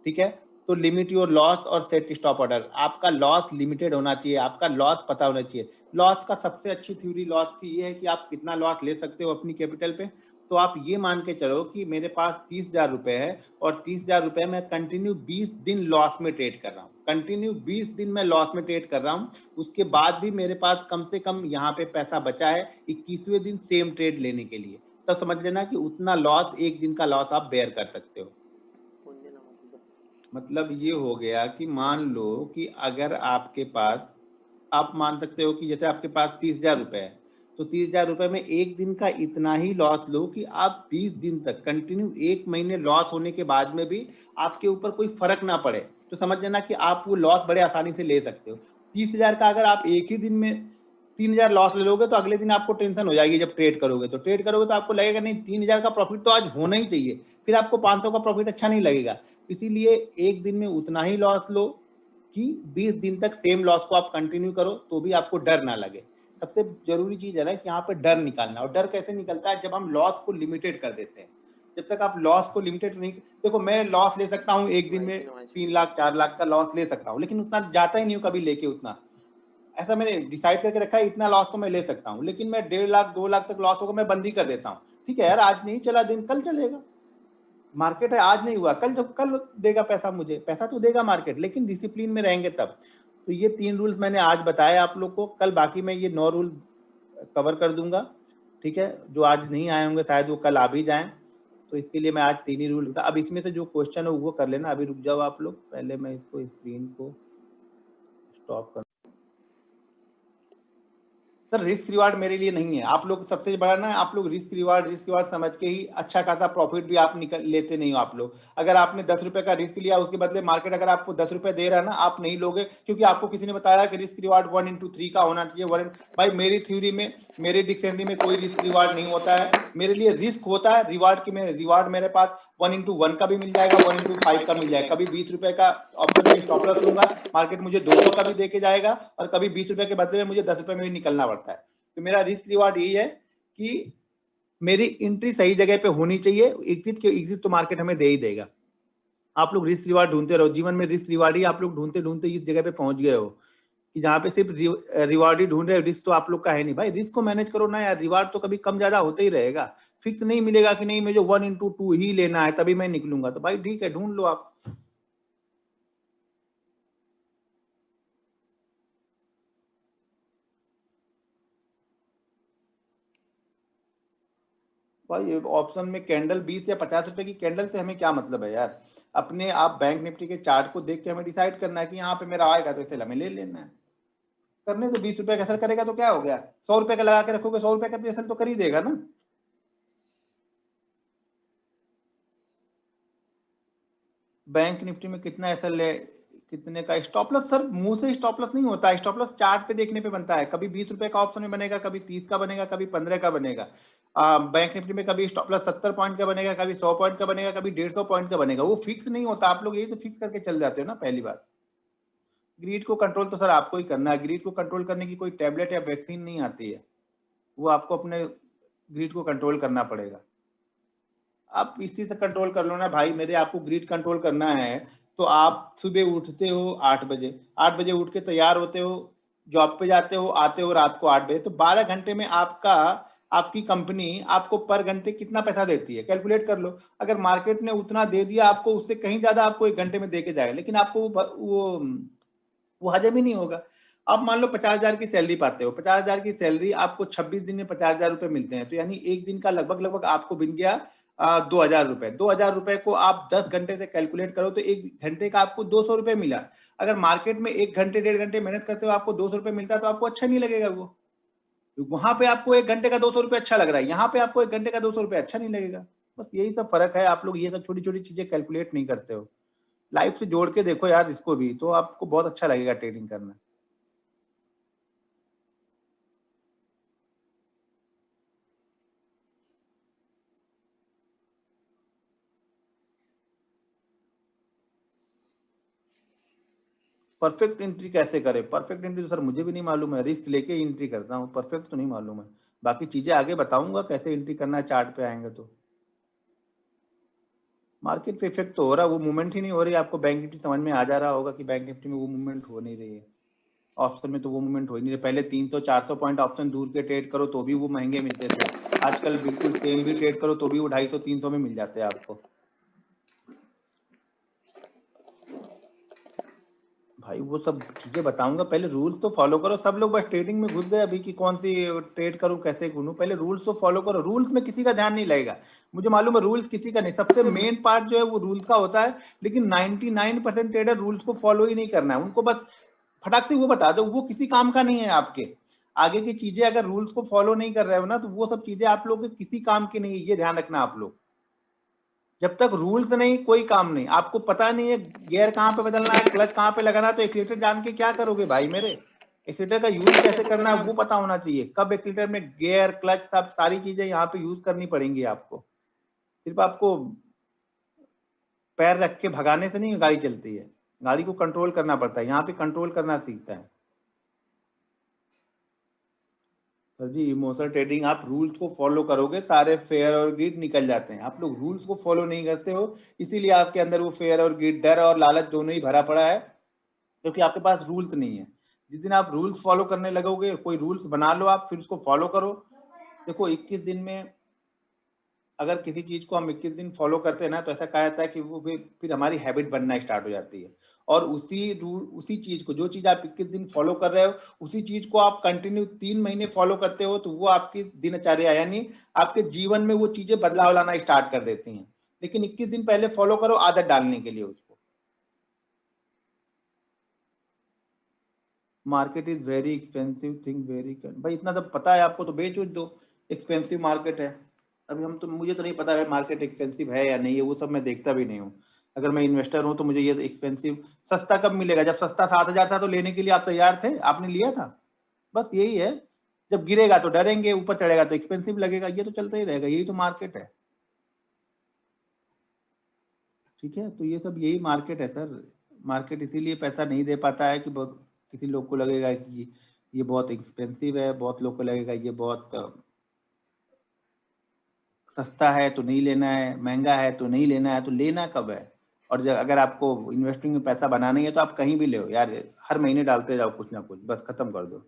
ठीक है, तो लिमिट योर लॉस और सेट स्टॉप ऑर्डर। आपका लॉस लिमिटेड होना चाहिए, आपका लॉस पता होना चाहिए। लॉस का सबसे अच्छी थ्योरी लॉस की ये है कि आप कितना लॉस ले सकते हो अपनी कैपिटल पे। तो आप ये मान के चलो कि मेरे पास 30,000 रुपए है और 30,000 रुपए मैं कंटिन्यू 20 दिन लॉस में ट्रेड कर रहा हूँ, कंटिन्यू 20 दिन में लॉस में ट्रेड कर रहा हूँ। उसके बाद भी मेरे पास कम से कम यहाँ पे पैसा बचा है 21वें दिन सेम ट्रेड लेने के लिए। तो समझ लेना कि उतना लॉस, एक दिन का लॉस आप बेयर कर सकते हो। मतलब ये हो गया कि मान लो कि अगर आपके पास, आप मान सकते हो कि जैसे आपके पास 30,000 रुपए है, तो 30,000 रुपए में एक दिन का इतना ही लॉस लो कि आप 20 दिन तक कंटिन्यू, एक महीने लॉस होने के बाद में भी आपके ऊपर कोई फर्क ना पड़े। तो समझ लेना कि आप वो लॉस बड़े आसानी से ले सकते हो। 30,000 का अगर आप एक ही दिन में 3,000 लॉस ले लोगे तो अगले दिन आपको टेंशन हो जाएगी। जब ट्रेड करोगे तो आपको लगेगा नहीं 3,000 का प्रॉफिट तो आज होना ही चाहिए, फिर आपको 500 का प्रॉफिट अच्छा नहीं लगेगा। इसीलिए एक दिन में उतना ही लॉस लो कि 20 दिन तक सेम लॉस को आप कंटिन्यू करो, तो भी आपको डर ना लगे। सबसे जरूरी चीज है ना कि यहाँ पे डर निकालना। और डर कैसे निकलता है? जब हम लॉस को लिमिटेड कर देते हैं। जब तक आप लॉस को लिमिटेड नहीं, देखो मैं लॉस ले सकता हूँ एक दिन में 3 लाख 4 लाख का लॉस ले सकता हूँ, लेकिन उतना जाता ही नहीं हूँ कभी लेके उतना। ऐसा मैंने डिसाइड करके रखा है इतना लॉस तो मैं ले सकता हूँ, लेकिन मैं 1.5 लाख 2 लाख तक लॉस होगा मैं बंद ही कर देता हूँ। ठीक है यार, आज नहीं चला दिन, कल चलेगा। मार्केट है, आज नहीं हुआ कल, जब कल देगा पैसा, मुझे पैसा तो देगा मार्केट, लेकिन डिसिप्लिन में रहेंगे तब। तो ये 3 रूल्स मैंने आज बताए आप लोग को। कल बाकी मैं ये 9 रूल कवर कर दूंगा। ठीक है, जो आज नहीं आए होंगे शायद वो कल आ भी जाएं, तो इसके लिए मैं आज 3 ही रूल बता। अब इसमें से जो क्वेश्चन है वो कर लेना। अभी रुक जाओ आप लोग, पहले मैं इसको स्क्रीन को स्टॉप कर। सर रिस्क रिवार्ड मेरे लिए नहीं है। आप लोग सबसे बड़ा ना, आप लोग रिस्क रिवार्ड समझ के ही अच्छा खासा प्रॉफिट भी आप निकल लेते नहीं हो। आप लोग अगर आपने 10 रुपए का रिस्क लिया, उसके बदले मार्केट अगर आपको 10 रुपए दे रहा है ना, आप नहीं लोगे, क्योंकि आपको किसी ने बताया कि रिस्क रिवार्ड 1:3 का होना चाहिए। भाई मेरी थ्योरी में, मेरे डिक्शनरी में कोई रिस्क रिवार्ड नहीं होता है। मेरे लिए रिस्क होता है रिवार्ड की। रिवार्ड मेरे पास 1:1 का भी मिल जाएगा, 1:5 का मिल जाएगा। कभी 20 रुपए का ऑप्शन में स्टॉप लॉस लूंगा, मार्केट मुझे 200 का भी देके जाएगा, और कभी 20 रुपए के बदले में मुझे 10 रुपए में भी निकलना पड़ता है। तो मेरा रिस्क रिवार्ड यही है कि मेरी एंट्री सही जगह पे होनी चाहिए। एग्जिट तो मार्केट हमें दे ही देगा। आप लोग रिस्क रिवार्ड ढूंढते रहो जीवन में, रिस्क रिवार्ड ही आप लोग ढूंढते ढूंढते इस जगह पे पहुंच गए हो कि जहां पे सिर्फ रिवार्ड ही ढूंढ रहे हो, रिस्क तो आप लोग का है नहीं। भाई रिस्क को मैनेज करो ना यार, रिवार्ड तो कभी कम ज्यादा होता ही रहेगा। फिक्स नहीं मिलेगा कि नहीं मुझे 1:2 ही लेना है तभी मैं निकलूंगा। तो भाई ठीक है, ढूंढ लो आप। भाई ऑप्शन में कैंडल 20 या 50 रुपए की कैंडल से हमें क्या मतलब है यार? अपने आप बैंक निफ्टी के चार्ट को देख के हमें डिसाइड करना है कि यहाँ पे मेरा आएगा तो इसे हमें ले लेना है। करने तो 20 रुपए का असर करेगा तो क्या हो गया? 100 रुपए का लगा के रखोगे, 100 रुपए का भी असर तो कर ही देगा ना। बैंक निफ्टी में कितना असर ले, कितने का स्टॉप लॉस? सर मुंह से स्टॉप लॉस नहीं होता है, स्टॉप लॉस चार्ट पे देखने पे बनता है। कभी 20 रुपए का ऑप्शन में बनेगा, कभी 30 का बनेगा, कभी 15 का बनेगा। बैंक निफ्टी में कभी स्टॉप लॉस 70 पॉइंट का बनेगा, कभी 100 पॉइंट का बनेगा, कभी 150 पॉइंट का बनेगा। वो फिक्स नहीं होता। आप लोग यही तो फिक्स करके चल जाते हो ना पहली बार। ग्रीड को कंट्रोल तो सर आपको ही करना है। ग्रीड को कंट्रोल करने की कोई टैबलेट या वैक्सीन नहीं आती है, वो आपको अपने ग्रीड को कंट्रोल करना पड़ेगा। आप इसी से कंट्रोल कर लो ना भाई मेरे। आपको ग्रिड कंट्रोल करना है तो आप सुबह उठते हो 8 बजे, 8 बजे उठ के तैयार होते हो, जॉब पे जाते हो, आते हो रात को 8 बजे, तो 12 घंटे में आपका, आपकी कंपनी आपको पर घंटे कितना पैसा देती है कैलकुलेट कर लो। अगर मार्केट ने उतना दे दिया आपको, उससे कहीं ज्यादा आपको 1 घंटे में दे के जाएगा, लेकिन आपको वो हजम ही नहीं होगा। आप मान लो 50,000 की सैलरी पाते हो, 50,000 की सैलरी आपको 26 दिन में 50,000 रुपए मिलते हैं, तो यानी एक दिन का लगभग लगभग आपको बिन गया 2,000 रुपए। 2,000 रुपए को आप 10 घंटे से कैलकुलेट करो तो एक घंटे का आपको 200 रुपए मिला। अगर मार्केट में 1 घंटे 1.5 घंटे मेहनत करते हो आपको 200 रुपए मिलता है तो आपको अच्छा नहीं लगेगा। वो वहां पे आपको 1 घंटे का 200 रुपए अच्छा लग रहा है, यहाँ पे आपको 1 घंटे का 200 रुपए अच्छा नहीं लगेगा। बस यही सब फर्क है। आप लोग ये सब छोटी छोटी चीजें कैलकुलेट नहीं करते हो। लाइफ से जोड़ के देखो यार इसको भी, तो आपको बहुत अच्छा लगेगा ट्रेडिंग करना। परफेक्ट एंट्री कैसे करें? परफेक्ट एंट्री तो सर मुझे भी नहीं मालूम है, रिस्क लेके एंट्री करता हूँ, परफेक्ट तो नहीं मालूम है। बाकी चीजें आगे बताऊंगा कैसे एंट्री करना है, चार्ट पे आएंगे तो। मार्केट पे इफेक्ट तो हो रहा है, वो मूवमेंट ही नहीं हो रही। आपको बैंक निफ्टी समझ में आ जा रहा होगा कि बैंक निफ्टी में वो मूवमेंट हो नहीं रही है। ऑप्शन में तो वो मूवमेंट हो ही नहीं रही। पहले 300-400 पॉइंट ऑप्शन दूर के ट्रेड करो तो भी वो महंगे मिलते थे। आजकल बिल्कुल सेम भी ट्रेड करो तो भी वो 250-300 में मिल जाते हैं आपको। भाई वो सब चीजें बताऊंगा, पहले रूल्स तो फॉलो करो। सब लोग बस ट्रेडिंग में घुस गए अभी कि कौन सी ट्रेड करूं, कैसे करूं। पहले रूल्स तो फॉलो करो। रूल्स में किसी का ध्यान नहीं लगेगा, मुझे मालूम है। रूल्स किसी का नहीं, सबसे मेन पार्ट जो है वो रूल्स का होता है। लेकिन 99% ट्रेडर रूल्स को फॉलो ही नहीं करना है उनको। बस फटाक से वो बता दो, वो किसी काम का नहीं है आपके। आगे की चीजें अगर रूल्स को फॉलो नहीं कर रहे हो ना, तो वो सब चीजें आप लोग के किसी काम की नहीं है, ये ध्यान रखना आप लोग। जब तक रूल्स नहीं, कोई काम नहीं। आपको पता नहीं है गियर कहाँ पे बदलना है, क्लच कहाँ पे लगाना है, तो एक्सीलेटर जान के क्या करोगे भाई मेरे? एक्सीलेटर का यूज कैसे करना है वो पता होना चाहिए। कब एक्सीलेटर में गियर, क्लच, सब सारी चीजें यहाँ पे यूज करनी पड़ेंगी आपको। सिर्फ आपको पैर रख के भगाने से नहीं गाड़ी चलती है, गाड़ी को कंट्रोल करना पड़ता है। यहाँ पे कंट्रोल करना सीखता है सर जी। इमोशनल ट्रेडिंग, आप रूल्स को फॉलो करोगे सारे फेयर और ग्रीड निकल जाते हैं। आप लोग रूल्स को फॉलो नहीं करते हो, इसीलिए आपके अंदर वो फेयर और ग्रीड, डर और लालच दोनों ही भरा पड़ा है, क्योंकि आपके पास रूल्स नहीं है। जिस दिन आप रूल्स फॉलो करने लगोगे, कोई रूल्स बना लो आप, फिर उसको फॉलो करो। देखो 21 दिन में अगर किसी चीज को हम 21 दिन फॉलो करते हैं ना, तो ऐसा कहा जाता है कि वो फिर हमारी हैबिट बनना स्टार्ट हो जाती है। और उसी रूल, उसी चीज को, जो चीज आप 21 दिन फॉलो कर रहे हो, उसी चीज को आप कंटिन्यू 3 महीने फॉलो करते हो, तो वो आपकी दिनचर्या यानी आपके जीवन में वो चीजें बदलाव लाना स्टार्ट कर देती हैं। लेकिन 21 दिन पहले फॉलो करो आदत डालने के लिए उसको। Market is very expensive thing, very भाई इतना सब पता है आपको तो बेच उच दो। एक्सपेंसिव मार्केट है। अभी हम तो, मुझे तो नहीं पता है मार्केट एक्सपेंसिव है या नहीं है, वो सब मैं देखता भी नहीं हूँ। अगर मैं इन्वेस्टर हूँ तो मुझे ये एक्सपेंसिव, सस्ता कब मिलेगा? जब सस्ता 7,000 था तो लेने के लिए आप तैयार थे, आपने लिया था। बस यही है। जब गिरेगा तो डरेंगे, ऊपर चढ़ेगा तो एक्सपेंसिव लगेगा, ये तो चलता ही रहेगा, यही तो मार्केट है। ठीक है, तो ये सब यही मार्केट है सर। मार्केट इसीलिए पैसा नहीं दे पाता है कि बहुत, किसी लोग को लगेगा कि ये बहुत एक्सपेंसिव है, बहुत लोग को लगेगा ये बहुत सस्ता है तो नहीं लेना है, महंगा है तो नहीं लेना है। तो लेना कब है? और जब अगर आपको इन्वेस्टिंग में पैसा बनाना ही है तो आप कहीं भी ले यार, हर महीने डालते जाओ कुछ ना कुछ, बस खत्म कर दो।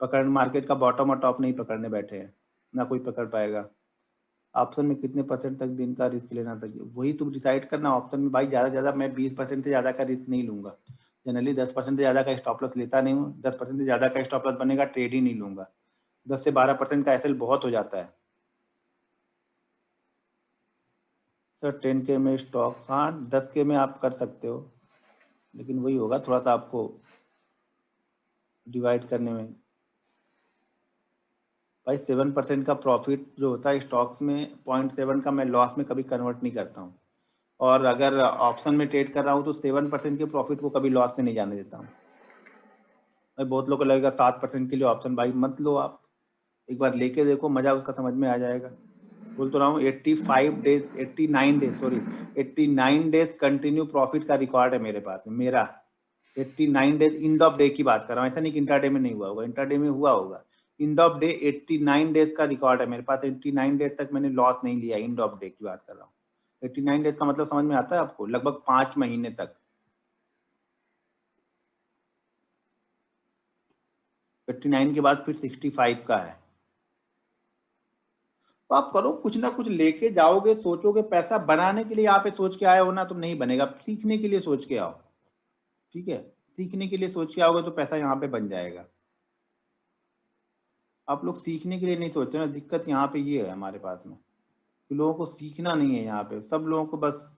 पकड़, मार्केट का बॉटम और टॉप नहीं पकड़ने बैठे हैं, ना कोई पकड़ पाएगा। ऑप्शन में कितने परसेंट तक दिन का रिस्क लेना था, वही तुम डिसाइड करना। ऑप्शन में भाई ज्यादा मैं 20% से ज्यादा का रिस्क नहीं लूंगा। जनरली 10% से ज्यादा का स्टॉप लॉस लेता नहीं हूँ। 10% से ज्यादा का स्टॉप लॉस बनेगा, ट्रेड ही नहीं लूंगा। 10 से 12% का एसएल बहुत हो जाता है सर। 10K में स्टॉक, हाँ 10K में आप कर सकते हो, लेकिन वही होगा थोड़ा सा आपको डिवाइड करने में। भाई 7% का प्रॉफिट जो होता है स्टॉक्स में, 0.7 का मैं लॉस में कभी कन्वर्ट नहीं करता हूँ। और अगर ऑप्शन में ट्रेड कर रहा हूँ तो 7% के प्रॉफिट को कभी लॉस में नहीं जाने देता हूँ। भाई बहुत लोगों को लगेगा 7% के लिए ऑप्शन, भाई मत लो आप, एक बार लेके देखो, मजा उसका समझ में आ जाएगा। बोल तो रहा हूँ 85 days, 89 days, sorry 89 days continue profit का रिकॉर्ड है मेरे पास में। मेरा 89 डेज इंड ऑफ डे की बात कर रहा हूँ, ऐसा नहीं कि इंट्राडे में नहीं हुआ होगा, इंट्राडे में हुआ होगा। इंड ऑफ डे 89 डेज का रिकॉर्ड है मेरे पास। 89 डेज तक मैंने लॉस नहीं लिया, इंड ऑफ डे की बात कर रहा हूँ। 89 डेज का मतलब समझ में आता है आपको? लगभग 5 महीने तक। 89 के बाद फिर 65 का है। तो आप करो, कुछ ना कुछ लेके जाओगे, सोचोगे। पैसा बनाने के लिए यहाँ पे सोच के आए हो ना, तो नहीं बनेगा। सीखने के लिए सोच के आओ, ठीक है? सीखने के लिए सोच के आओगे तो पैसा यहाँ पे बन जाएगा। आप लोग सीखने के लिए नहीं सोचते ना, दिक्कत यहाँ पे ये है हमारे पास में कि लोगों को सीखना नहीं है। यहाँ पे सब लोगों को बस,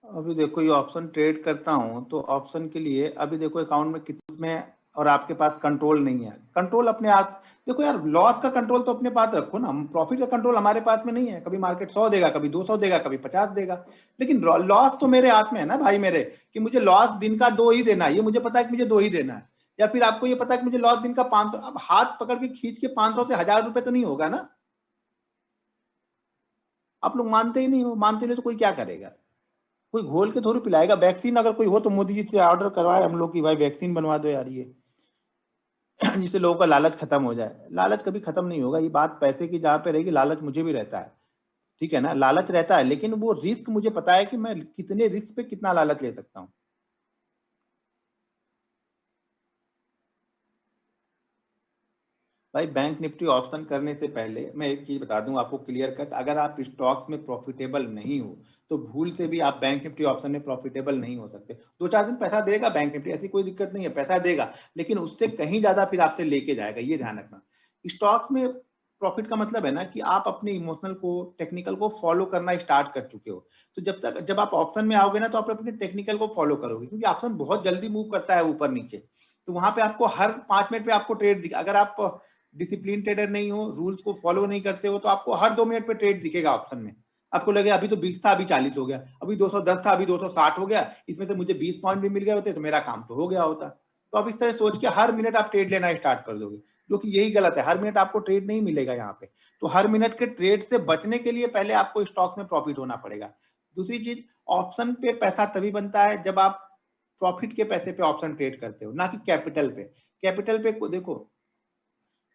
अभी देखो ये ऑप्शन ट्रेड करता हूँ तो ऑप्शन के लिए अभी देखो अकाउंट में कितने, और आपके पास कंट्रोल नहीं है। कंट्रोल अपने आप, देखो यार लॉस का कंट्रोल तो अपने पास रखो ना, प्रॉफिट का कंट्रोल हमारे पास में नहीं है। कभी मार्केट 100 देगा, कभी 200 देगा, कभी 50 देगा, लेकिन लॉस तो मेरे हाथ में है ना भाई मेरे, कि मुझे लॉस दिन का 2 ही देना है। ये मुझे पता है कि मुझे 2 ही देना है। या फिर आपको ये पता है कि मुझे लॉस दिन का 500, अब हाथ पकड़ के खींच के 500 से 1000 रुपए तो नहीं होगा ना। आप लोग मानते ही नहीं हो, मानते नहीं तो कोई क्या करेगा, कोई घोल के थोड़ी पिलाएगा। वैक्सीन अगर कोई हो तो मोदी जी से ऑर्डर करवाए हम लोग कि भाई वैक्सीन बनवा दो यार, ये जिससे लोगों का लालच खत्म हो जाए। लालच कभी खत्म नहीं होगा, ये बात पैसे की जहाँ पे रहेगी, लालच मुझे भी रहता है, ठीक है ना, लालच रहता है, लेकिन वो रिस्क मुझे पता है कि मैं कितने रिस्क पे कितना लालच ले सकता हूँ। भाई बैंक निफ्टी ऑप्शन करने से पहले मैं एक चीज बता दूं आपको क्लियर कट, अगर आप स्टॉक्स में प्रॉफिटेबल नहीं हो तो भूल से भी आप बैंक निफ्टी ऑप्शन में प्रॉफिटेबल नहीं हो सकते। 2-4 दिन पैसा देगा बैंक निफ्टी, ऐसी कोई दिक्कत नहीं है, पैसा देगा, लेकिन उससे कहीं ज्यादा फिर आपसे लेके जाएगा, ये ध्यान रखना। स्टॉक्स में प्रॉफिट का मतलब है ना कि आप अपने इमोशनल को, टेक्निकल को फॉलो करना स्टार्ट कर चुके हो। तो जब आप ऑप्शन में आओगे ना तो आप अपने टेक्निकल को फॉलो करोगे, क्योंकि ऑप्शन बहुत जल्दी मूव करता है ऊपर नीचे। तो वहां पे आपको हर 5 मिनट पे आपको ट्रेड दिखा, अगर आप डिसिप्लिन ट्रेडर नहीं हो, रूल्स को फॉलो नहीं करते हो, तो आपको हर 2 मिनट पे ट्रेड दिखेगा ऑप्शन में। आपको लगेगा अभी तो 20 था अभी 40 हो गया, अभी 210 था अभी 260 हो गया, इसमें से मुझे 20 पॉइंट भी मिल गए होते तो मेरा काम तो हो गया होता। तो आप इस तरह सोच के हर मिनट आप ट्रेड लेना स्टार्ट कर दोगे, जो कि यही गलत है। हर मिनट आपको ट्रेड नहीं मिलेगा यहाँ पे। तो हर मिनट के ट्रेड से बचने के लिए पहले आपको स्टॉक्स में प्रॉफिट होना पड़ेगा। दूसरी चीज, ऑप्शन पे पैसा तभी बनता है जब आप प्रॉफिट के पैसे पे ऑप्शन ट्रेड करते हो, ना कि कैपिटल पे। कैपिटल पे देखो,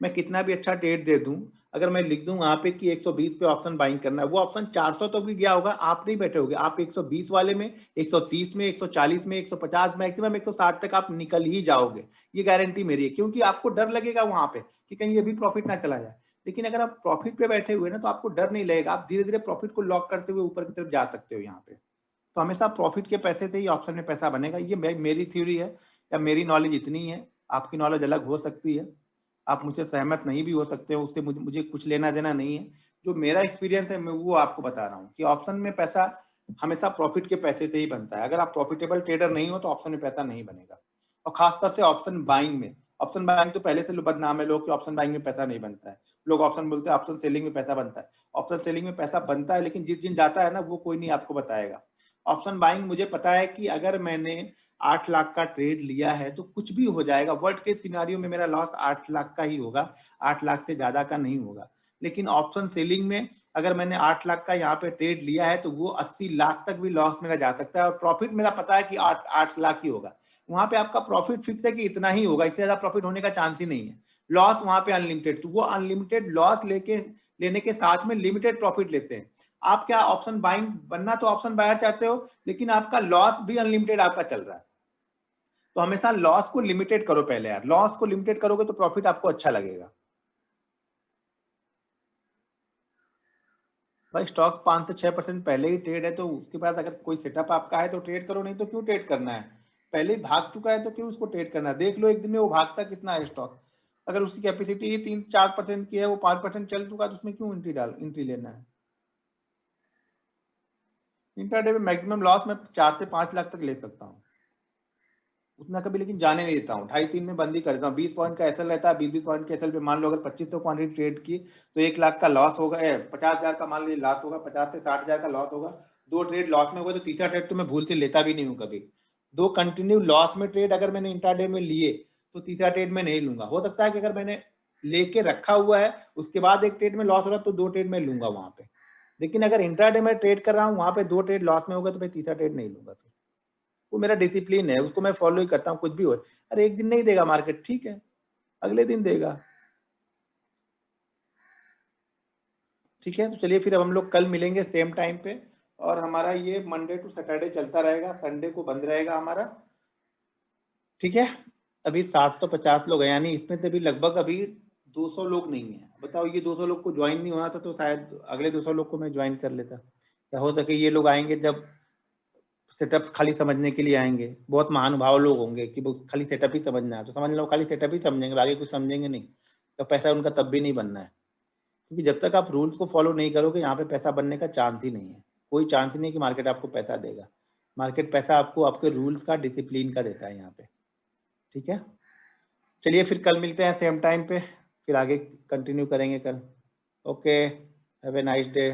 मैं कितना भी अच्छा ट्रेड दे दूं, अगर मैं लिख दूं वहां पे कि 120 पे ऑप्शन बाइंग करना है, वो ऑप्शन 400 तो भी गया होगा, आप नहीं बैठे होगे, आप 120 वाले में, 130 में, 140 में, 150, मैक्सिमम 160 तक आप निकल ही जाओगे, ये गारंटी मेरी है, क्योंकि आपको डर लगेगा वहां पे कि कहीं ये भी प्रॉफिट ना चला जाए। लेकिन अगर आप प्रॉफिट पे बैठे हुए ना तो आपको डर नहीं लगेगा, आप धीरे धीरे प्रॉफिट को लॉक करते हुए ऊपर की तरफ जा सकते हो यहाँ पे। तो हमेशा प्रॉफिट के पैसे से ही ऑप्शन में पैसा बनेगा, ये मेरी थ्योरी है, या मेरी नॉलेज इतनी है। आपकी नॉलेज अलग हो सकती है, आप मुझसे सहमत नहीं भी हो सकते हो, उससे मुझे कुछ लेना देना नहीं है। जो मेरा एक्सपीरियंस है मैं वो आपको बता रहा हूँ कि ऑप्शन में पैसा हमेशा प्रॉफिट के पैसे से ही बनता है। अगर आप प्रॉफिटेबल ट्रेडर नहीं हो तो ऑप्शन में पैसा नहीं बनेगा, और खासकर से ऑप्शन बाइंग में। ऑप्शन बाइंग तो पहले से बदनाम है लोग कि ऑप्शन बाइंग में पैसा नहीं बनता है। लोग ऑप्शन बोलते हैं ऑप्शन सेलिंग में पैसा बनता है। ऑप्शन सेलिंग में पैसा बनता है, लेकिन जिस दिन जाता है ना वो कोई नहीं आपको बताएगा। ऑप्शन बाइंग मुझे पता है कि अगर मैंने 8 लाख का ट्रेड लिया है तो कुछ भी हो जाएगा, वर्स्ट केस सिनेरियो में मेरा लॉस 8 लाख का ही होगा, 8 लाख से ज्यादा का नहीं होगा। लेकिन ऑप्शन सेलिंग में अगर मैंने 8 लाख का यहाँ पे ट्रेड लिया है तो वो 80 लाख तक भी लॉस मेरा जा सकता है, और प्रॉफिट मेरा पता है कि 8 लाख ही होगा। वहां पे आपका प्रॉफिट फिक्स है कि इतना ही होगा, इससे ज्यादा प्रॉफिट होने का चांस ही नहीं है। लॉस वहां पे अनलिमिटेड, तो वो अनलिमिटेड लॉस लेने के साथ में लिमिटेड प्रॉफिट लेते हैं। आप क्या ऑप्शन बाइंग बनना तो ऑप्शन बायर चाहते हो, लेकिन आपका लॉस भी अनलिमिटेड आपका चल रहा है। तो हमेशा लॉस को लिमिटेड करो पहले यार, लॉस को लिमिटेड करोगे तो प्रॉफिट आपको अच्छा लगेगा। भाई स्टॉक 5 से 6% पहले ही ट्रेड है, तो उसके बाद अगर कोई सेटअप आपका है तो ट्रेड करो, नहीं तो क्यों ट्रेड करना है। पहले ही भाग चुका है तो क्यों उसको ट्रेड करना है। देख लो एक दिन में वो भागता कितना है स्टॉक। अगर उसकी कैपेसिटी ही 3-4% की है, वो 5% चल चुका है, तो उसमें क्यों एंट्री लेना है। इंट्राडे में मैक्सिमम लॉस मैं 4 से 5 लाख तक ले सकता हूँ, उतना कभी लेकिन जाने नहीं देता हूँ। 2.5-3 में बंदी कर देता हूँ। 20 पॉइंट का एसएल रहता है, 20 पॉइंट के एसएल पे मान लो अगर 2500 क्वांटिटी ट्रेड की तो 1 लाख का लॉस होगा, 50,000 का मान लीजिए लॉस होगा, 50 से 60,000 का लॉस होगा। 2 ट्रेड लॉस में होगा तो तीसरा ट्रेड तो मैं भूल से लेता भी नहीं हूँ कभी। 2 कंटिन्यू लॉस में ट्रेड अगर मैंने इंट्राडे में लिए तो तीसरा ट्रेड में नहीं लूंगा। हो सकता है कि अगर मैंने लेके रखा हुआ है उसके बाद एक ट्रेड में लॉस हो रहा तो 2 ट्रेड में लूंगा वहां पे। लेकिन अगर इंट्राडे में ट्रेड कर रहा हूँ वहां पे 2 ट्रेड लॉस में होगा तो मैं तीसरा ट्रेड नहीं लूंगा। वो मेरा डिसिप्लिन है, उसको मैं फॉलो ही करता हूँ कुछ भी हो। अरे एक दिन नहीं देगा मार्केट, ठीक है, अगले दिन देगा। ठीक है, तो चलिए फिर अब हम लोग कल मिलेंगे सेम टाइम पे, और हमारा ये मंडे टू सैटरडे चलता रहेगा, संडे को बंद रहेगा हमारा। ठीक है, अभी 750 लोग हैं, यानी इसमें से भी लगभग अभी 200 लोग नहीं है। बताओ, ये 200 लोग को ज्वाइन नहीं होना था तो शायद अगले 200 लोग को मैं ज्वाइन कर लेता। या हो सके ये लोग आएंगे जब सेटअप खाली समझने के लिए आएंगे, बहुत महानुभाव लोग होंगे कि वो खाली सेटअप ही समझना है, तो समझ लो खाली सेटअप ही समझेंगे, बाकी कुछ समझेंगे नहीं, तो पैसा उनका तब भी नहीं बनना है। क्योंकि जब तक आप रूल्स को फॉलो नहीं करोगे यहाँ पे पैसा बनने का चांस ही नहीं है। कोई चांस ही नहीं कि मार्केट आपको पैसा देगा। मार्केट पैसा आपको आपके रूल्स का, डिसिप्लिन का देता है यहाँ पे। ठीक है, चलिए फिर कल मिलते हैं सेम टाइम पे, फिर आगे कंटिन्यू करेंगे कल। Okay, have a nice day.